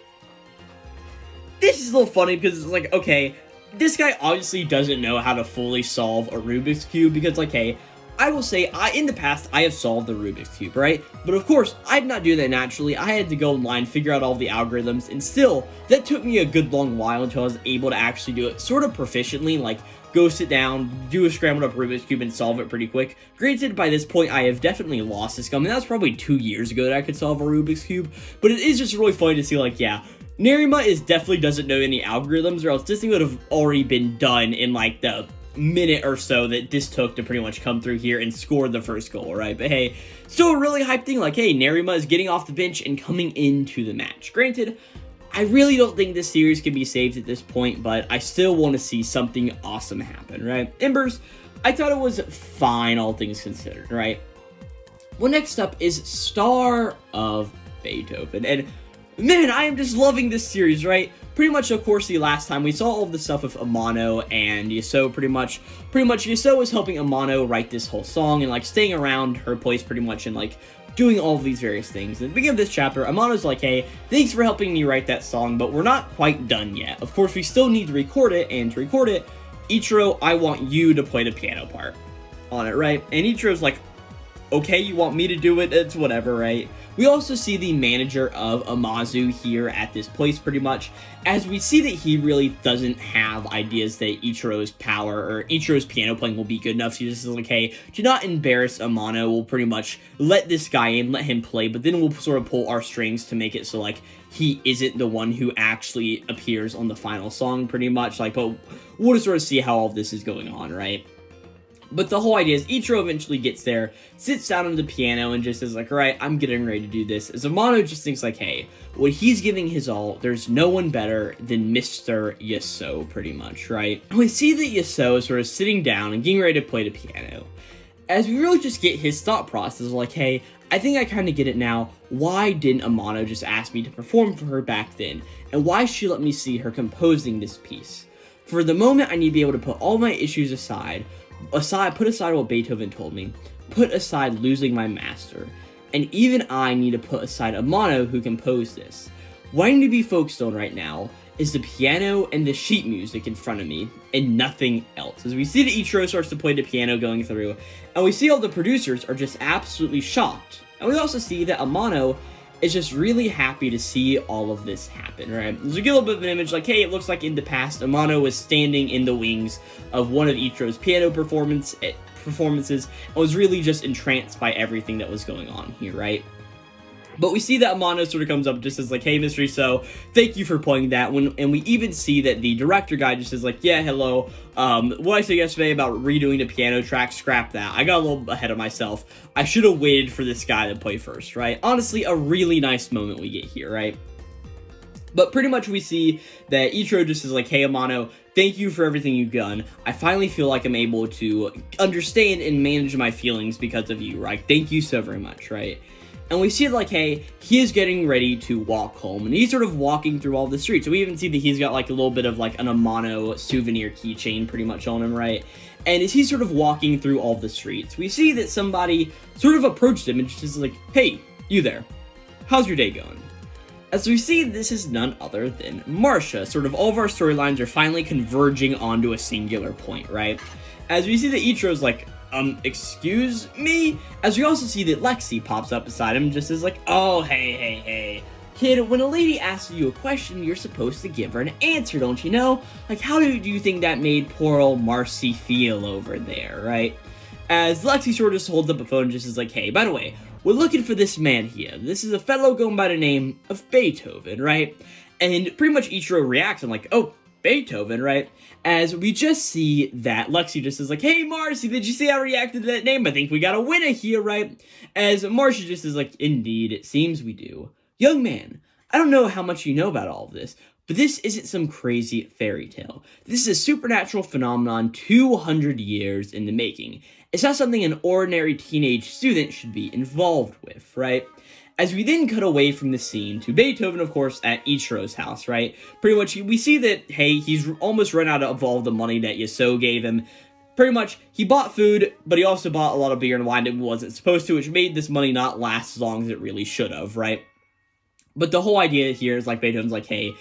This is a little funny because it's like, okay, this guy obviously doesn't know how to fully solve a Rubik's Cube because, like, hey, I will say, in the past, I have solved the Rubik's Cube, right? But of course, I did not do that naturally. I had to go online, figure out all the algorithms, and still, that took me a good long while until I was able to actually do it sort of proficiently, like, go sit down, do a scrambled up Rubik's Cube, and solve it pretty quick. Granted, by this point, I have definitely lost this game, and that was probably 2 years ago that I could solve a Rubik's Cube, but it is just really funny to see, like, yeah, Nerima definitely doesn't know any algorithms, or else this thing would have already been done in, like, the minute or so that this took to pretty much come through here and score the first goal, right? But hey, still a really hype thing, like, hey, Nerima is getting off the bench and coming into the match. Granted, I really don't think this series can be saved at this point, but I still want to see something awesome happen, right? Embers, I thought it was fine, all things considered, right? Well, next up is Star of Beethoven, and man, I am just loving this series, right? Pretty much, of course, the last time we saw all of the stuff with Amano and Yasuo, pretty much Yasuo was helping Amano write this whole song and, like, staying around her place pretty much and, like, doing all of these various things. And at the beginning of this chapter, Amano's like, hey, thanks for helping me write that song, but we're not quite done yet. Of course, we still need to record it, and to record it, Ichiro, I want you to play the piano part on it, right? And Ichiro's like, okay, you want me to do it? It's whatever, right? We also see the manager of Amazu here at this place pretty much, as we see that he really doesn't have ideas that Ichiro's power or Ichiro's piano playing will be good enough. So he's just like, hey, do not embarrass Amano. We'll pretty much let this guy in, let him play, but then we'll sort of pull our strings to make it so, like, he isn't the one who actually appears on the final song pretty much. Like, but we'll just sort of see how all of this is going on, right? But the whole idea is Ichiro eventually gets there, sits down on the piano, and just is like, alright, I'm getting ready to do this. As Amano just thinks like, hey, when he's giving his all, there's no one better than Mr. Yasuo, pretty much, right? And we see that Yasuo is sort of sitting down and getting ready to play the piano. As we really just get his thought process of like, hey, I think I kind of get it now. Why didn't Amano just ask me to perform for her back then? And why she let me see her composing this piece? For the moment, I need to be able to put all my issues aside, put aside what Beethoven told me, put aside losing my master, and even I need to put aside Amano who composed this. What I need to be focused on right now is the piano and the sheet music in front of me, and nothing else. As we see that Ichiro starts to play the piano going through, and we see all the producers are just absolutely shocked. And we also see that Amano is just really happy to see all of this happen, right? There's a little bit of an image like, hey, it looks like in the past, Amano was standing in the wings of one of Ichiro's piano performances, and was really just entranced by everything that was going on here, right? But we see that Amano sort of comes up just as like, hey, Mystery So, thank you for playing that. And we even see that the director guy just is like, yeah, hello. What I said yesterday about redoing the piano track, scrap that. I got a little ahead of myself. I should have waited for this guy to play first, right? Honestly, a really nice moment we get here, right? But pretty much we see that Ichiro just is like, hey, Amano, thank you for everything you've done. I finally feel like I'm able to understand and manage my feelings because of you, right? Thank you so very much, right? And we see like, hey, he is getting ready to walk home, and he's sort of walking through all the streets. So we even see that he's got like a little bit of like an Amano souvenir keychain pretty much on him, right? And as he's sort of walking through all the streets, we see that somebody sort of approached him and just is like, hey, you there, how's your day going? As we see, this is none other than Marcia. Sort of all of our storylines are finally converging onto a singular point, right? As we see that Ichiro's like, excuse me? As we also see that Lexi pops up beside him just as like, oh, hey. Kid, when a lady asks you a question, you're supposed to give her an answer, don't you know? Like, how do you think that made poor old Marcy feel over there, right? As Lexi sort of just holds up a phone and just is like, hey, by the way, we're looking for this man here. This is a fellow going by the name of Beethoven, right? And pretty much Ichiro reacts and like, oh, Beethoven, right? As we just see that Lexi just is like, hey, Marcy, did you see how I reacted to that name? I think we got a winner here, right? As Marcia just is like, indeed, it seems we do. Young man, I don't know how much you know about all of this, but this isn't some crazy fairy tale. This is a supernatural phenomenon 200 years in the making. It's not something an ordinary teenage student should be involved with, right? As we then cut away from the scene to Beethoven, of course, at Ichiro's house, right? Pretty much, we see that, hey, he's almost run out of all the money that Yasuo gave him. Pretty much, he bought food, but he also bought a lot of beer and wine that he wasn't supposed to, which made this money not last as long as it really should have, right? But the whole idea here is, like, Beethoven's like, hey,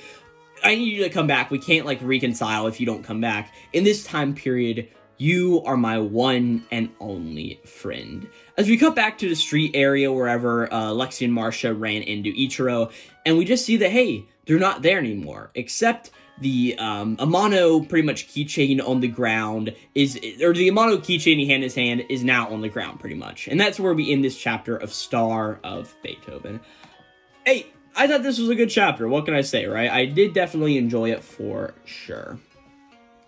I need you to come back. We can't, like, reconcile if you don't come back. In this time period, you are my one and only friend. As we cut back to the street area wherever Lexi and Marcia ran into Ichiro, and we just see that, hey, they're not there anymore, except the Amano pretty much keychain on the ground the Amano keychain he had in his hand is now on the ground pretty much. And that's where we end this chapter of Star of Beethoven. Hey, I thought this was a good chapter. What can I say, right? I did definitely enjoy it for sure.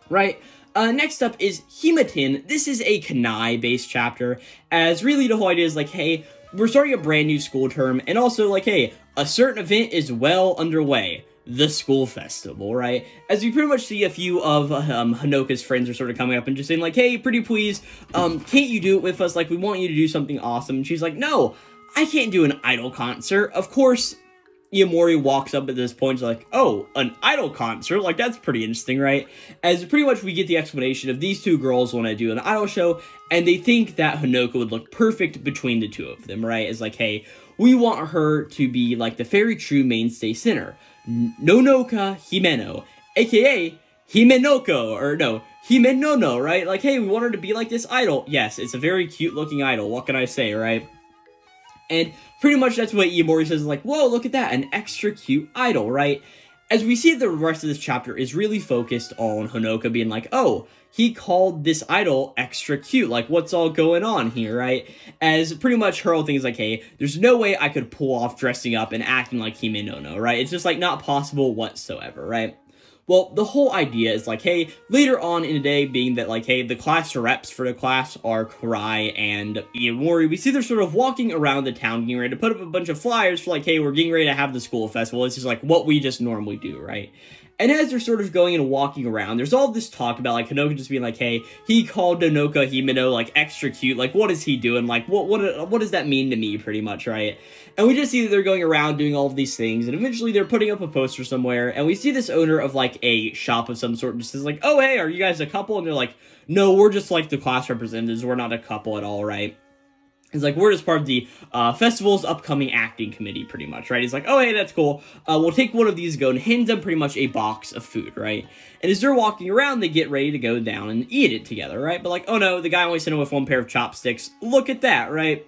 Right? Next up is Himatin. This is a Kanai-based chapter, as really the whole idea is like, hey, we're starting a brand new school term, and also like, hey, a certain event is well underway. The school festival, right? As we pretty much see a few of Hanoka's friends are sort of coming up and just saying like, hey, pretty please, can't you do it with us? Like, we want you to do something awesome. And she's like, no, I can't do an idol concert. Of course, Iamori walks up at this point, like, oh, an idol concert? Like, that's pretty interesting, right? As pretty much we get the explanation of these two girls want to do an idol show, and they think that Hanoka would look perfect between the two of them, right? It's like, hey, we want her to be, like, the very true mainstay center. Nonoka Himeno, aka Himenono, right? Like, hey, we want her to be like this idol. Yes, it's a very cute-looking idol. What can I say, right? And pretty much that's what Iamori says, like, whoa, look at that, an extra cute idol, right? As we see the rest of this chapter is really focused on Hanoka being like, oh, he called this idol extra cute, like, what's all going on here, right? As pretty much her whole thing is like, hey, there's no way I could pull off dressing up and acting like Himenono, right? It's just, like, not possible whatsoever, right? Well, the whole idea is like, hey, later on in the day, being that, like, hey, the class reps for the class are Karai and Iamori, we see they're sort of walking around the town getting ready to put up a bunch of flyers for, like, hey, we're getting ready to have the school festival. It's just, like, what we just normally do, right? And as they're sort of going and walking around, there's all this talk about, like, Hanoka just being like, hey, he called Donoka Himeno, like, extra cute. Like, what is he doing? Like, what does that mean to me, pretty much, right? And we just see that they're going around doing all of these things, and eventually they're putting up a poster somewhere, and we see this owner of, like, a shop of some sort just says, like, oh, hey, are you guys a couple? And they're like, no, we're just, like, the class representatives. We're not a couple at all, right? He's like, we're just part of the festival's upcoming acting committee, pretty much, right? He's like, oh, hey, that's cool. We'll take one of these, go and hand them pretty much a box of food, right? And as they're walking around, they get ready to go down and eat it together, right? But like, oh no, the guy only sent him with one pair of chopsticks. Look at that, right?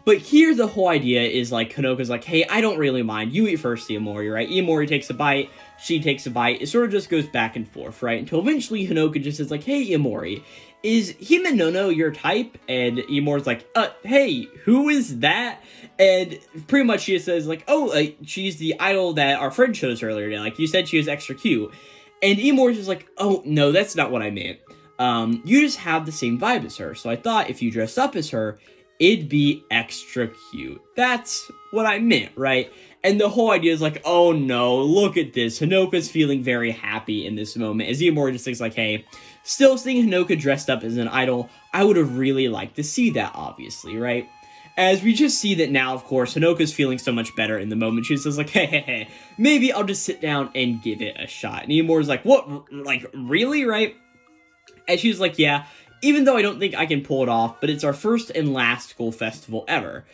But here, the whole idea is, like, Hanoka's like, hey, I don't really mind. You eat first, Iomori, right? Iomori takes a bite, she takes a bite. It sort of just goes back and forth, right? Until eventually Hanoka just says, like, hey, Iomori, is Himenono your type? And Iomori's like, hey, who is that? And pretty much she just says, like, oh, she's the idol that our friend showed us earlier today. Like, you said she was extra cute. And Iomori's just like, oh, no, that's not what I meant. You just have the same vibe as her. So I thought if you dressed up as her, it'd be extra cute. That's what I meant, right? And the whole idea is like, oh no, look at this. Hanoka's feeling very happy in this moment. As Iomori just thinks like, hey, still seeing Hanoka dressed up as an idol, I would have really liked to see that, obviously, right? As we just see that now, of course, Hanoka's feeling so much better in the moment. She says like, hey, maybe I'll just sit down and give it a shot. And Iomori's like, what? Like, really, right? And she's like, yeah, even though I don't think I can pull it off, but it's our first and last school festival ever.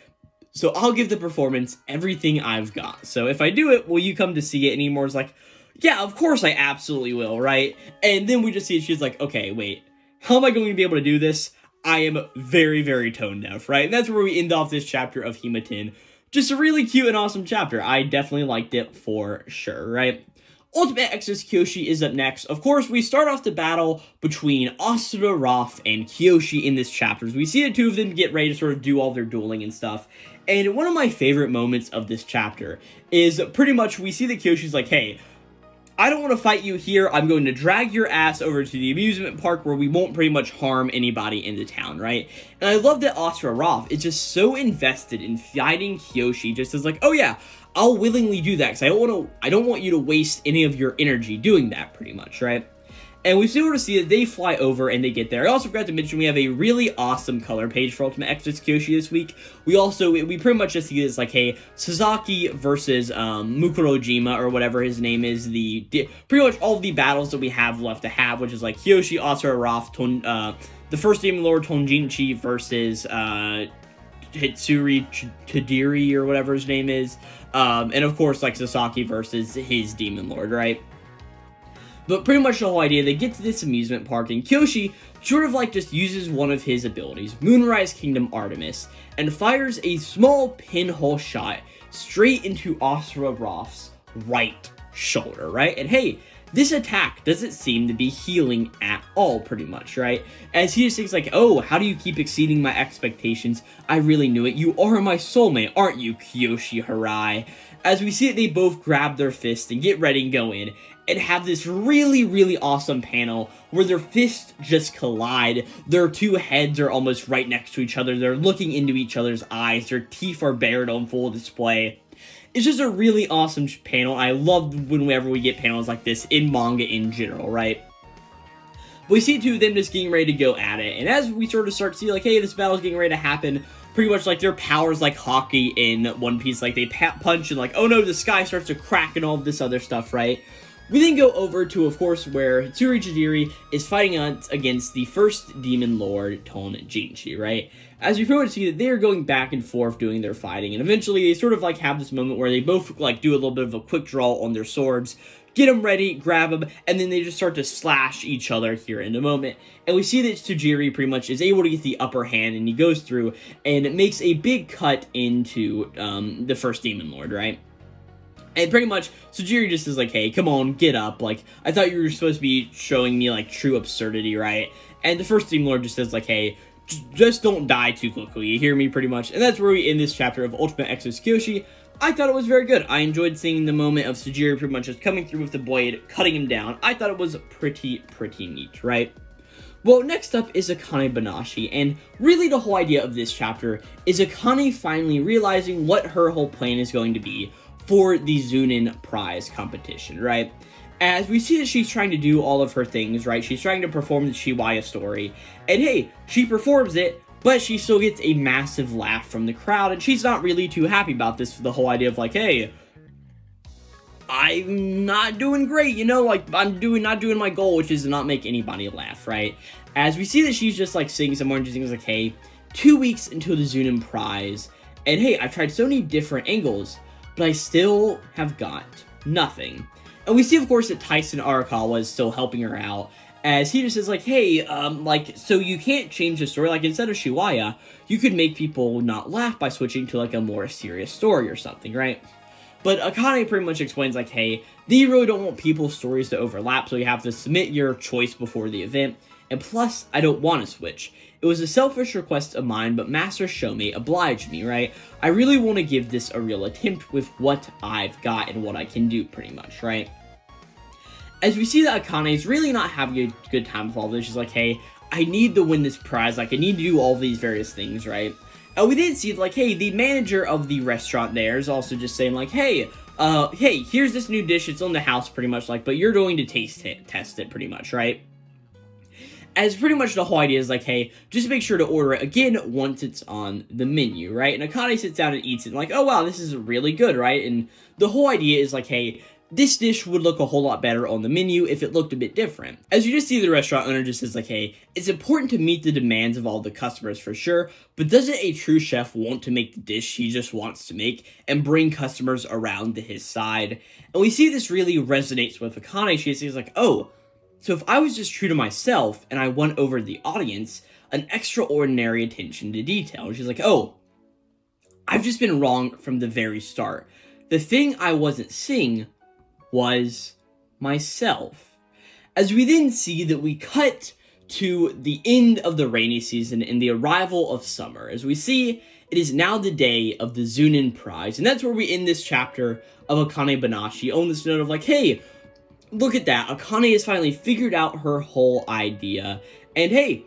So I'll give the performance everything I've got. So if I do it, will you come to see it? And Iomori's like, yeah, of course I absolutely will, right? And then we just see she's like, okay, wait, how am I going to be able to do this? I am very, very tone deaf, right? And that's where we end off this chapter of Himatin. Just a really cute and awesome chapter. I definitely liked it for sure, right? Ultimate Exodus Kyoshi is up next. Of course, we start off the battle between Asura, Roth, and Kyoshi in this chapter. We see the two of them get ready to sort of do all their dueling and stuff. And one of my favorite moments of this chapter is pretty much we see that Kyoshi's like, hey, I don't want to fight you here. I'm going to drag your ass over to the amusement park where we won't pretty much harm anybody in the town, right? And I love that Asura Roth is just so invested in fighting Kyoshi, just as like, oh yeah, I'll willingly do that because I don't want you to waste any of your energy doing that, pretty much, right? And we sort of see that they fly over and they get there. I also forgot to mention we have a really awesome color page for Ultimate Exodus Kyoshi this week. We pretty much just see this like, hey, Sasaki versus Mukurojima or whatever his name is. Pretty much all of the battles that we have left to have, which is like Kyoshi, Asura, Roth, the first Demon Lord Tonjinchi versus Hitsuri Tadiri or whatever his name is. And of course, like, Sasaki versus his Demon Lord, right? But pretty much the whole idea, they get to this amusement park, and Kyoshi sort of, like, just uses one of his abilities, Moonrise Kingdom Artemis, and fires a small pinhole shot straight into Asura Roth's right shoulder, right? And hey, this attack doesn't seem to be healing at all, pretty much, right? As he just thinks like, oh, how do you keep exceeding my expectations? I really knew it. You are my soulmate, aren't you, Kyoshi Harai? As we see that they both grab their fists and get ready and go in, and have this really, really awesome panel where their fists just collide. Their two heads are almost right next to each other. They're looking into each other's eyes. Their teeth are bared on full display. It's just a really awesome panel. I love whenever we get panels like this in manga in general, right? We see two of them just getting ready to go at it, and as we sort of start to see, like, hey, this battle's getting ready to happen, pretty much like their powers like hockey in One Piece, like they punch and like, oh no, the sky starts to crack and all of this other stuff, right? We then go over to, of course, where Hitsuri Chidiri is fighting against the first Demon Lord, Tonjinchi, right? As we pretty much see that they are going back and forth doing their fighting, and eventually they sort of, like, have this moment where they both, like, do a little bit of a quick draw on their swords, get them ready, grab them, and then they just start to slash each other here in a moment. And we see that Tajiri pretty much is able to get the upper hand, and he goes through, and it makes a big cut into the first Demon Lord, right? And pretty much, Sujiri just is like, hey, come on, get up. Like, I thought you were supposed to be showing me, like, true absurdity, right? And the first Demon Lord just says, like, hey, just don't die too quickly. You hear me, pretty much? And that's where we end this chapter of Ultimate Exodus Kyoshi. I thought it was very good. I enjoyed seeing the moment of Sujiri pretty much just coming through with the blade, cutting him down. I thought it was pretty neat, right? Well, next up is Akane Banashi, and really the whole idea of this chapter is Akane finally realizing what her whole plan is going to be for the Zunin prize competition, right? As we see that she's trying to do all of her things, right? She's trying to perform the Shiwaya story. And hey, she performs it, but she still gets a massive laugh from the crowd, and she's not really too happy about this, the whole idea of like, hey, I'm not doing great, you know, like, I'm not doing my goal, which is to not make anybody laugh, right? As we see that she's just, like, sitting somewhere and just thinks, like, hey, 2 weeks until the Zunin Prize, and hey, I've tried so many different angles, but I still have got nothing. And we see, of course, that Tyson Arakawa is still helping her out, as he just says, like, hey, like, so you can't change the story, like, instead of Shiwaya, you could make people not laugh by switching to, like, a more serious story or something, right? But Akane pretty much explains, like, hey, they really don't want people's stories to overlap, so you have to submit your choice before the event, and plus, I don't want to switch. It was a selfish request of mine, but Master Shomei obliged me, right? I really want to give this a real attempt with what I've got and what I can do, pretty much, right? As we see that Akane is really not having a good time with all this, she's like, hey, I need to win this prize, like, I need to do all these various things, right? And we did see, like, hey, the manager of the restaurant there is also just saying, like, hey, here's this new dish, it's on the house, pretty much, like, but you're going to test it, pretty much, right? As pretty much the whole idea is, like, hey, just make sure to order it again once it's on the menu, right? And Akane sits down and eats it, and like, oh, wow, this is really good, right? And the whole idea is, like, hey, this dish would look a whole lot better on the menu if it looked a bit different. As you just see, the restaurant owner just says, like, hey, it's important to meet the demands of all the customers for sure, but doesn't a true chef want to make the dish he just wants to make and bring customers around to his side? And we see this really resonates with Akane. She says, like, oh, so if I was just true to myself and I won over the audience, an extraordinary attention to detail. And she's like, oh, I've just been wrong from the very start. The thing I wasn't seeing was myself. As we then see that we cut to the end of the rainy season and the arrival of summer. As we see, it is now the day of the Zunin Prize, and that's where we end this chapter of Akane Banashi on this note of like, hey, look at that, Akane has finally figured out her whole idea, and hey,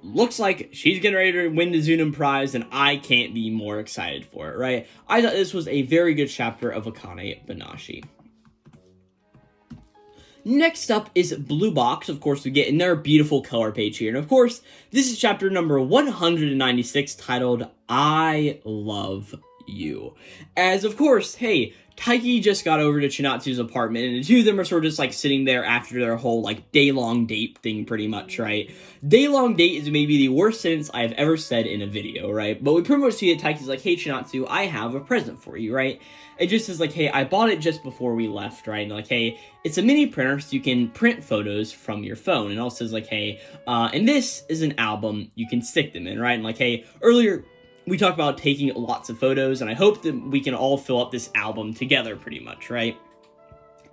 looks like she's getting ready to win the Zunin Prize, and I can't be more excited for it, right? I thought this was a very good chapter of Akane Banashi. Next up is Blue Box. Of course, we get another beautiful color page here. And of course, this is chapter number 196, titled, I Love You. As of course, hey, Taiki just got over to Chinatsu's apartment, and the two of them are sort of just, like, sitting there after their whole, like, day-long date thing, pretty much, right? Day-long date is maybe the worst sentence I have ever said in a video, right? But we pretty much see that Taiki's like, hey, Chinatsu, I have a present for you, right? It just says, like, hey, I bought it just before we left, right? And, like, hey, it's a mini printer, so you can print photos from your phone. And also says, like, hey, and this is an album you can stick them in, right? And, like, hey, earlier we talked about taking lots of photos, and I hope that we can all fill up this album together, pretty much, right?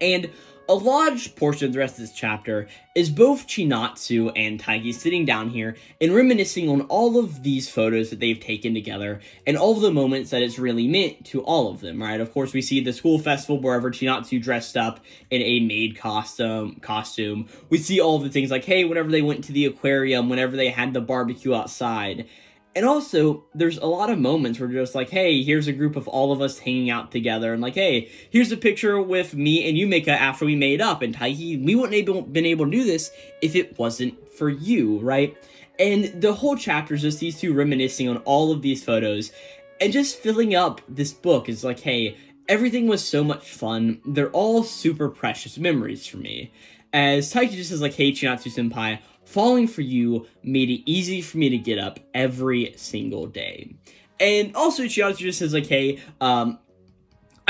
And a large portion of the rest of this chapter is both Chinatsu and Taiki sitting down here and reminiscing on all of these photos that they've taken together and all of the moments that it's really meant to all of them, right? Of course, we see the school festival wherever Chinatsu dressed up in a maid costume. We see all of the things like, hey, whenever they went to the aquarium, whenever they had the barbecue outside. And also, there's a lot of moments where just like, hey, here's a group of all of us hanging out together, and like, hey, here's a picture with me and Yumika after we made up, and Taiki, we wouldn't have been able to do this if it wasn't for you, right? And the whole chapter is just these two reminiscing on all of these photos, and just filling up this book is like, hey, everything was so much fun, they're all super precious memories for me. As Taiki just says like, hey, Chinatsu-senpai, falling for you made it easy for me to get up every single day. And also, Chinatsu just says, like, hey, I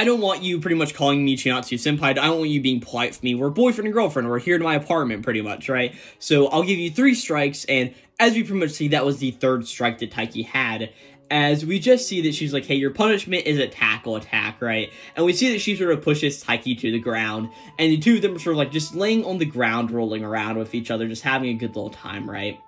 don't want you pretty much calling me Chinatsu-senpai. I don't want you being polite for me. We're boyfriend and girlfriend. We're here to my apartment, pretty much, right? So I'll give you 3 strikes, and as we pretty much see, that was the 3rd strike that Taiki had. As we just see that she's like, hey, your punishment is a tackle attack, right? And we see that she sort of pushes Taiki to the ground, and the two of them are sort of like just laying on the ground, rolling around with each other, just having a good little time, right?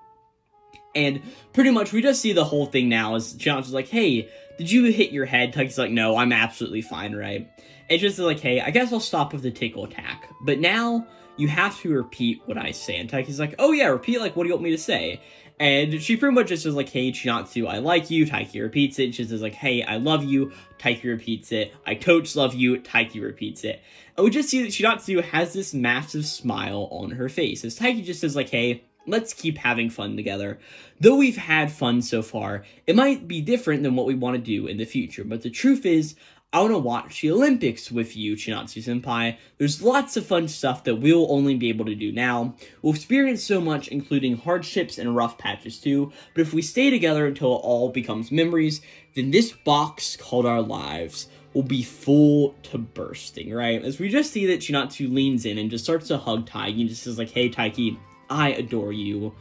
And pretty much we just see the whole thing now as Chinatsu's like, hey, did you hit your head? Taiki's like, no, I'm absolutely fine, right? It's just like, hey, I guess I'll stop with the tickle attack, but now you have to repeat what I say. And Taiki's like, oh yeah, repeat, like, what do you want me to say? And she pretty much just says, like, hey, Chinatsu, I like you. Taiki repeats it. She says, like, hey, I love you. Taiki repeats it. I totes love you. Taiki repeats it. And we just see that Chinatsu has this massive smile on her face, as Taiki just says, like, hey, let's keep having fun together. Though we've had fun so far, it might be different than what we want to do in the future. But the truth is, I want to watch the Olympics with you, Chinatsu-senpai. There's lots of fun stuff that we'll only be able to do now. We'll experience so much, including hardships and rough patches too, but if we stay together until it all becomes memories, then this box called our lives will be full to bursting, right? As we just see that Chinatsu leans in and just starts to hug Taiki and just says, like, hey, Taiki, I adore you,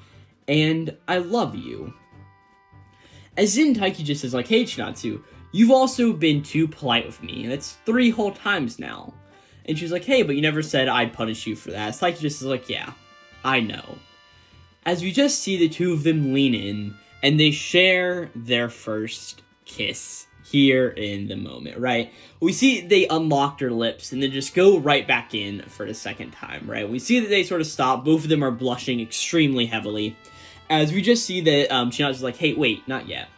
and I love you. As in, Taiki just says, like, hey, Chinatsu, you've also been too polite with me. That's 3 whole times now. And she's like, hey, but you never said I'd punish you for that. So Taiki just is like, yeah, I know. As we just see the two of them lean in, and they share their first kiss here in the moment, right? We see they unlock their lips, and then just go right back in for the second time, right? We see that they sort of stop. Both of them are blushing extremely heavily. As we just see that Chinatsu's like, hey, wait, not yet.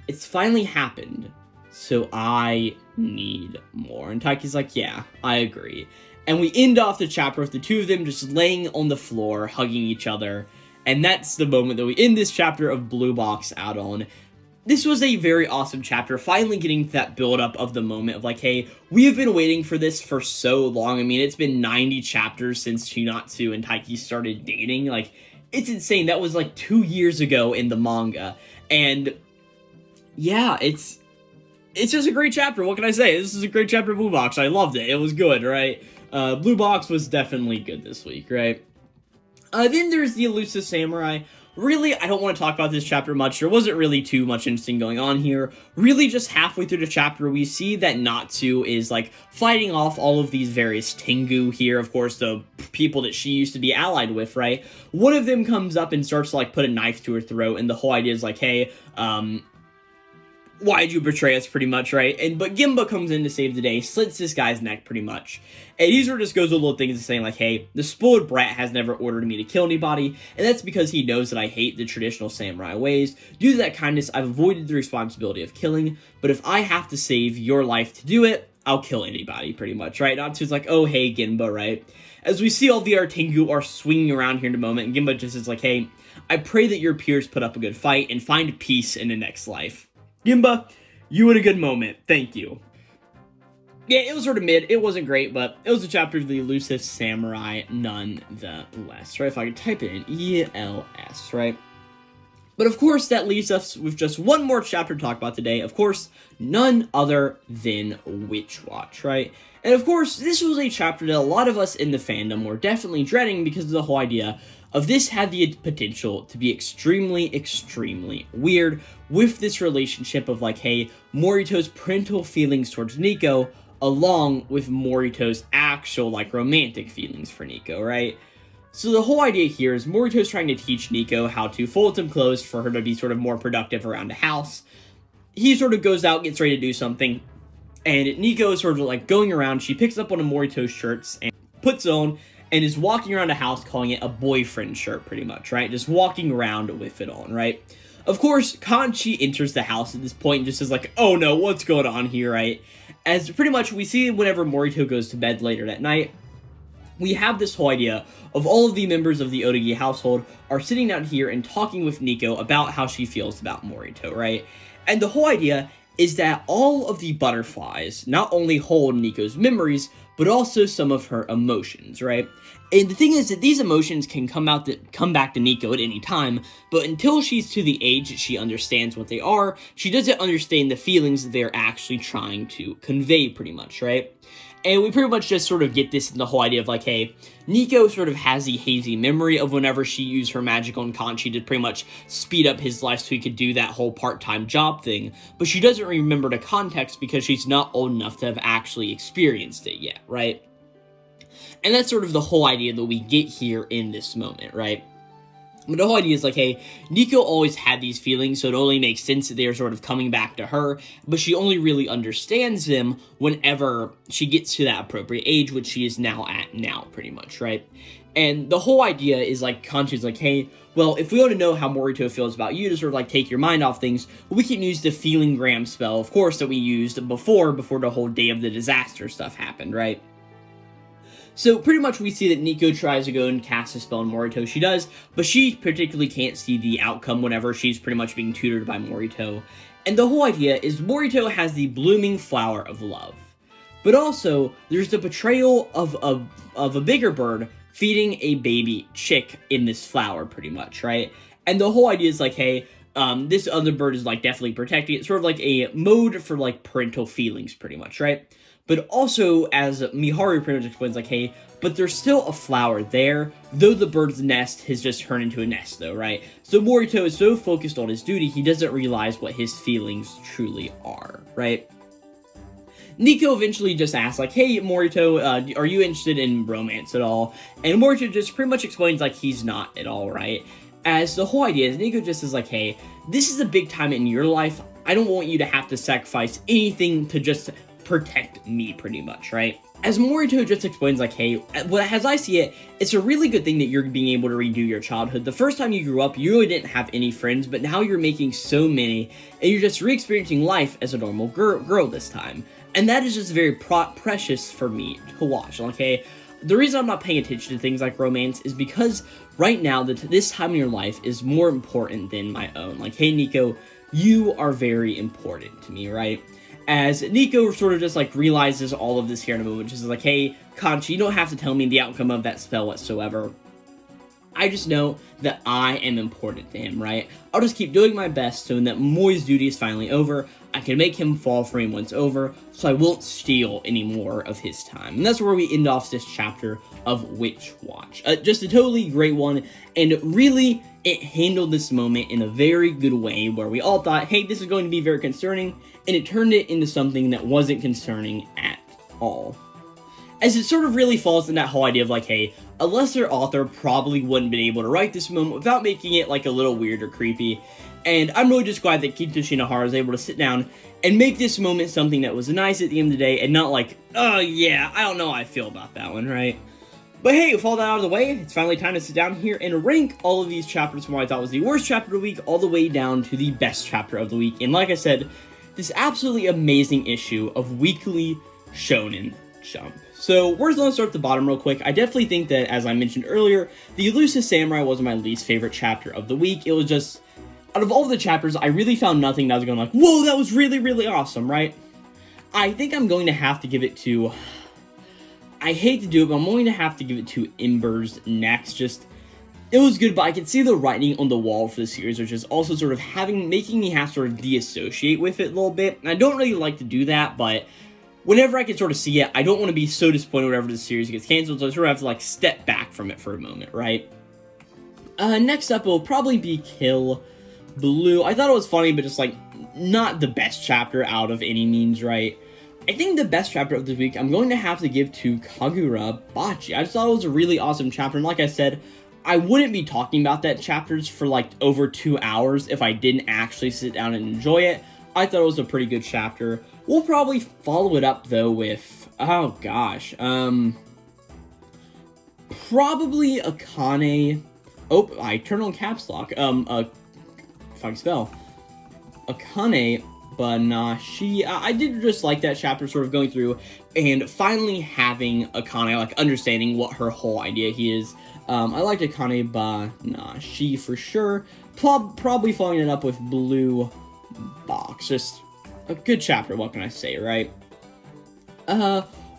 It's finally happened. So I need more. And Taiki's like, yeah, I agree. And we end off the chapter with the two of them just laying on the floor, hugging each other. And that's the moment that we end this chapter of Blue Box out on. This was a very awesome chapter, finally getting to that build-up of the moment of like, hey, we have been waiting for this for so long. I mean, it's been 90 chapters since Chinatsu and Taiki started dating. Like, it's insane. That was like 2 years ago in the manga. And yeah, it's just a great chapter. What can I say? This is a great chapter of Blue Box. I loved it. It was good, right? Blue Box was definitely good this week, right? Then there's the Elusive Samurai. Really, I don't want to talk about this chapter much. There wasn't really too much interesting going on here. Really, just halfway through the chapter, we see that Natsu is, like, fighting off all of these various Tengu here. Of course, the people that she used to be allied with, right? One of them comes up and starts to, like, put a knife to her throat, and the whole idea is, like, hey, why'd you betray us, pretty much, right? But Gimba comes in to save the day, slits this guy's neck, pretty much. And he sort of just goes with little things saying, like, hey, the spoiled brat has never ordered me to kill anybody, and that's because he knows that I hate the traditional samurai ways. Due to that kindness, I've avoided the responsibility of killing, but if I have to save your life to do it, I'll kill anybody, pretty much, right? Natsu's like, oh, hey, Gimba, right? As we see all the Tengu are swinging around here in a moment, and Gimba just is like, hey, I pray that your peers put up a good fight and find peace in the next life. Gimba, you had a good moment. Thank you. Yeah, it was sort of mid. It wasn't great, but it was a chapter of the Elusive Samurai nonetheless, right? If I could type it in, ELS, right? But of course, that leaves us with just one more chapter to talk about today. Of course, none other than Witch Watch, right? And of course, this was a chapter that a lot of us in the fandom were definitely dreading because of the whole idea of this had the potential to be extremely, extremely weird with this relationship of, like, hey, Morito's parental feelings towards Nico along with Morito's actual, like, romantic feelings for Nico, right? So the whole idea here is Morito's trying to teach Nico how to fold some clothes for her to be sort of more productive around the house. He sort of goes out, gets ready to do something, and Nico is sort of, like, going around. She picks up one of Morito's shirts and puts it on, and is walking around the house calling it a boyfriend shirt, pretty much, right? Just walking around with it on, right? Of course, Kanchi enters the house at this point and just is like, oh no, what's going on here, right? As pretty much we see whenever Morito goes to bed later that night, we have this whole idea of all of the members of the Otogi household are sitting down here and talking with Nico about how she feels about Morito, right? And the whole idea is that all of the butterflies not only hold Nico's memories, but also some of her emotions, right? And the thing is that these emotions can come back to Nico at any time, but until she's to the age that she understands what they are, she doesn't understand the feelings that they're actually trying to convey, pretty much, right? And we pretty much just sort of get this in the whole idea of, like, hey, Nico sort of has the hazy memory of whenever she used her magic on Kanchi to pretty much speed up his life so he could do that whole part-time job thing, but she doesn't remember the context because she's not old enough to have actually experienced it yet, right? And that's sort of the whole idea that we get here in this moment, right? But the whole idea is like, hey, Nico always had these feelings, so it only makes sense that they're sort of coming back to her, but she only really understands them whenever she gets to that appropriate age, which she is now at pretty much, right? And the whole idea is like, Kanchi's like, hey, well, if we want to know how Morito feels about you to sort of like take your mind off things, we can use the feeling gram spell, of course, that we used before the whole Day of the Disaster stuff happened, right? So pretty much we see that Nico tries to go and cast a spell on Morito. She does, but she particularly can't see the outcome whenever she's pretty much being tutored by Morito. And the whole idea is Morito has the blooming flower of love. But also, there's the betrayal of a bigger bird feeding a baby chick in this flower, pretty much, right? And the whole idea is like, hey, this other bird is like definitely protecting it. Sort of like a mode for like parental feelings, pretty much, right? But also, as Miharu pretty much explains, like, hey, but there's still a flower there, though the bird's nest has just turned into a nest, though, right? So Morito is so focused on his duty, he doesn't realize what his feelings truly are, right? Nico eventually just asks, like, hey, Morito, are you interested in romance at all? And Morito just pretty much explains, like, he's not at all, right? As the whole idea is, Nico just is like, hey, this is a big time in your life. I don't want you to have to sacrifice anything to just protect me, pretty much, right? As Morito just explains, like, hey, as I see it, it's a really good thing that you're being able to redo your childhood. The first time you grew up, you really didn't have any friends, but now you're making so many, and you're just re-experiencing life as a normal girl this time. And that is just very precious for me to watch, okay? The reason I'm not paying attention to things like romance is because right now, this time in your life is more important than my own. Like, hey, Nico, you are very important to me, right? As Nico sort of just, like, realizes all of this here in a moment, just like, hey, Kanchi, you don't have to tell me the outcome of that spell whatsoever. I just know that I am important to him, right? I'll just keep doing my best so that Moi's duty is finally over. I can make him fall for me once over, so I won't steal any more of his time. And that's where we end off this chapter of Witch Watch. Just a totally great one, and really, it handled this moment in a very good way, where we all thought, hey, this is going to be very concerning, and it turned it into something that wasn't concerning at all. As it sort of really falls in that whole idea of like, hey, a lesser author probably wouldn't have been able to write this moment without making it like a little weird or creepy. And I'm really just glad that Kento Shinohara was able to sit down and make this moment something that was nice at the end of the day and not like, oh yeah, I don't know how I feel about that one, right? But hey, with all that out of the way, it's finally time to sit down here and rank all of these chapters from what I thought was the worst chapter of the week all the way down to the best chapter of the week. And like I said, this absolutely amazing issue of Weekly Shonen Jump. So, we're just going to start at the bottom real quick. I definitely think that, as I mentioned earlier, the Elusive Samurai was my least favorite chapter of the week. It was just, out of all of the chapters, I really found nothing that was going like, whoa, that was really, really awesome, right? I think I'm going to have to give it to, I hate to do it, but I'm going to have to give it to Ember's next. Just, it was good, but I could see the writing on the wall for the series, which is also sort of making me have to sort of de-associate with it a little bit. And I don't really like to do that, but whenever I can sort of see it, I don't want to be so disappointed whenever the series gets canceled, so I sort of have to, like, step back from it for a moment, right? Next up will probably be Kill Blue. I thought it was funny, but just, like, not the best chapter out of any means, right? I think the best chapter of this week, I'm going to have to give to Kagura Bachi. I just thought it was a really awesome chapter, and like I said, I wouldn't be talking about that chapters for, like, over 2 hours if I didn't actually sit down and enjoy it. I thought it was a pretty good chapter. We'll probably follow it up, though, with, oh gosh, probably Akane, I turned on caps lock, if I can spell, Akane Banashi. I did just like that chapter, sort of going through, and finally having Akane, like, understanding what her whole idea is. I liked Akane Banashi for sure, probably following it up with Blue Box, just a good chapter, what can I say, right?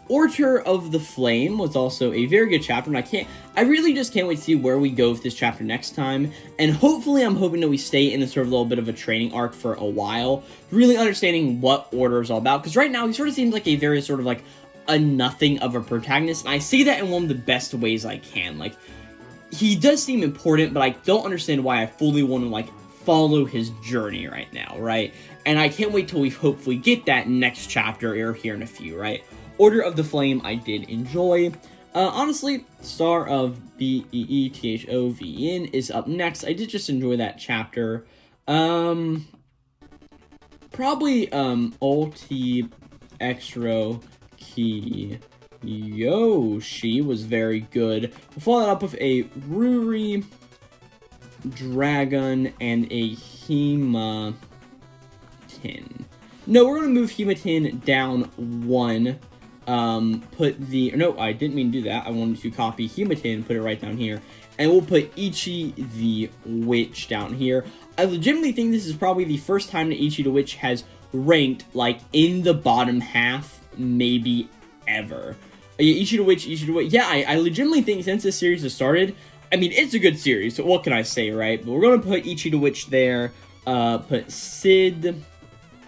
Order of the Flame was also a very good chapter, and I really just can't wait to see where we go with this chapter next time, and hopefully I'm hoping that we stay in this sort of little bit of a training arc for a while, really understanding what Order is all about, because right now he sort of seems like a very sort of like a nothing of a protagonist, and I say that in one of the best ways I can. Like, he does seem important, but I don't understand why I fully want to, like, follow his journey right now, right? And I can't wait till we hopefully get that next chapter or here in a few, right? Order of the Flame I did enjoy. Honestly, Star of Beethovn is up next. I did just enjoy that chapter. Probably, Ulti Extra Key Yoshi was very good. We'll follow that up with a Ruri Dragon and a Hematin. No, we're going to move Hematin down 1. No, I didn't mean to do that. I wanted to copy Hematin, put it right down here. And we'll put Ichi the Witch down here. I legitimately think this is probably the first time that Ichi the Witch has ranked, like, in the bottom half, maybe ever. Ichi the Witch. Yeah, I legitimately think since this series has started, I mean, it's a good series, so what can I say, right? But we're going to put Ichi the Witch there. Put Sid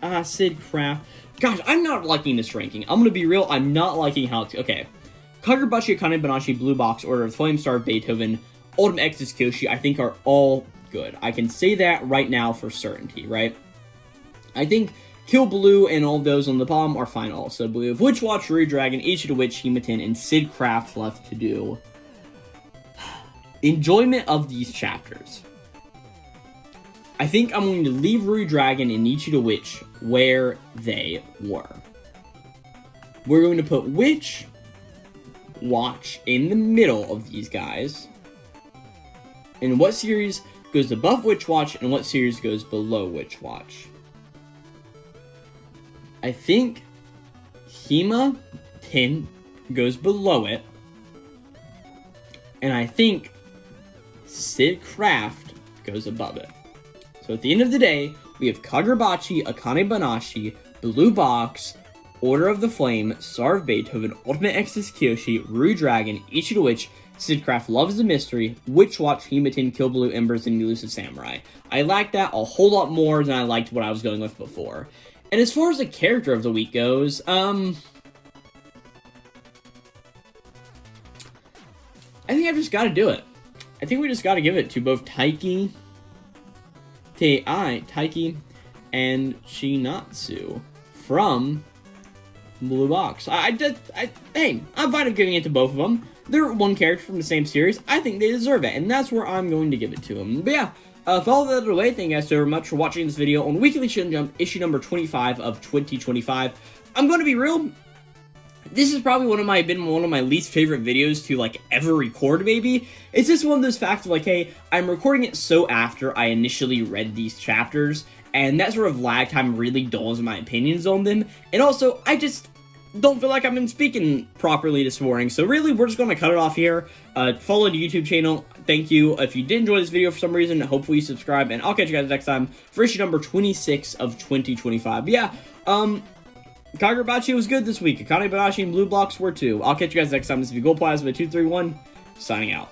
Craft. Gosh, I'm not liking this ranking. I'm going to be real, I'm not liking how it's... Okay. Kagurabachi, Akane Banashi, Blue Box, Order of Flame, Star of Beethoven, Ultimate Exodus Kyoshi, I think are all good. I can say that right now for certainty, right? I think Kill Blue and all of those on the bottom are fine also. But we have Witch Watch, Rui Dragon, Ichi the Witch, Hematin, and Sid Craft left to do. Enjoyment of these chapters. I think I'm going to leave Rui Dragon and Ichi the Witch where they were. We're going to put Witch Watch in the middle of these guys. And what series goes above Witch Watch and what series goes below Witch Watch? I think Hematin goes below it. And I think Sid Craft goes above it. So at the end of the day, we have Kagurabachi, Akane Banashi, Blue Box, Order of the Flame, Star of Beethoven, Ultimate Exodus Kyoshi, Rui Dragon, Ichi the Witch, Sid Craft Loves the Mystery, Witch Watch, Hematin, Kill Blue Embers, and Elusive Samurai. I like that a whole lot more than I liked what I was going with before. And as far as the character of the week goes, I think I've just got to do it. I think we just got to give it to both Taiki and Chinatsu from Blue Box. Hey, I'm fine with giving it to both of them. They're one character from the same series. I think they deserve it, and that's where I'm going to give it to them. But yeah, for all that out of the way, thank you guys so very much for watching this video on Weekly Shonen Jump, issue number 25 of 2025. I'm going to be real. This is probably one of my least favorite videos to, like, ever record, maybe. It's just one of those facts of, like, hey, I'm recording it so after I initially read these chapters, and that sort of lag time really dulls my opinions on them. And also, I just don't feel like I've been speaking properly this morning, so really, we're just going to cut it off here. Follow the YouTube channel. Thank you. If you did enjoy this video for some reason, hopefully you subscribe, and I'll catch you guys next time for issue number 26 of 2025. But yeah, Kagurabachi was good this week. Akane Banashi and Blue Box were too. I'll catch you guys next time. This is Glowplasma 231, signing out.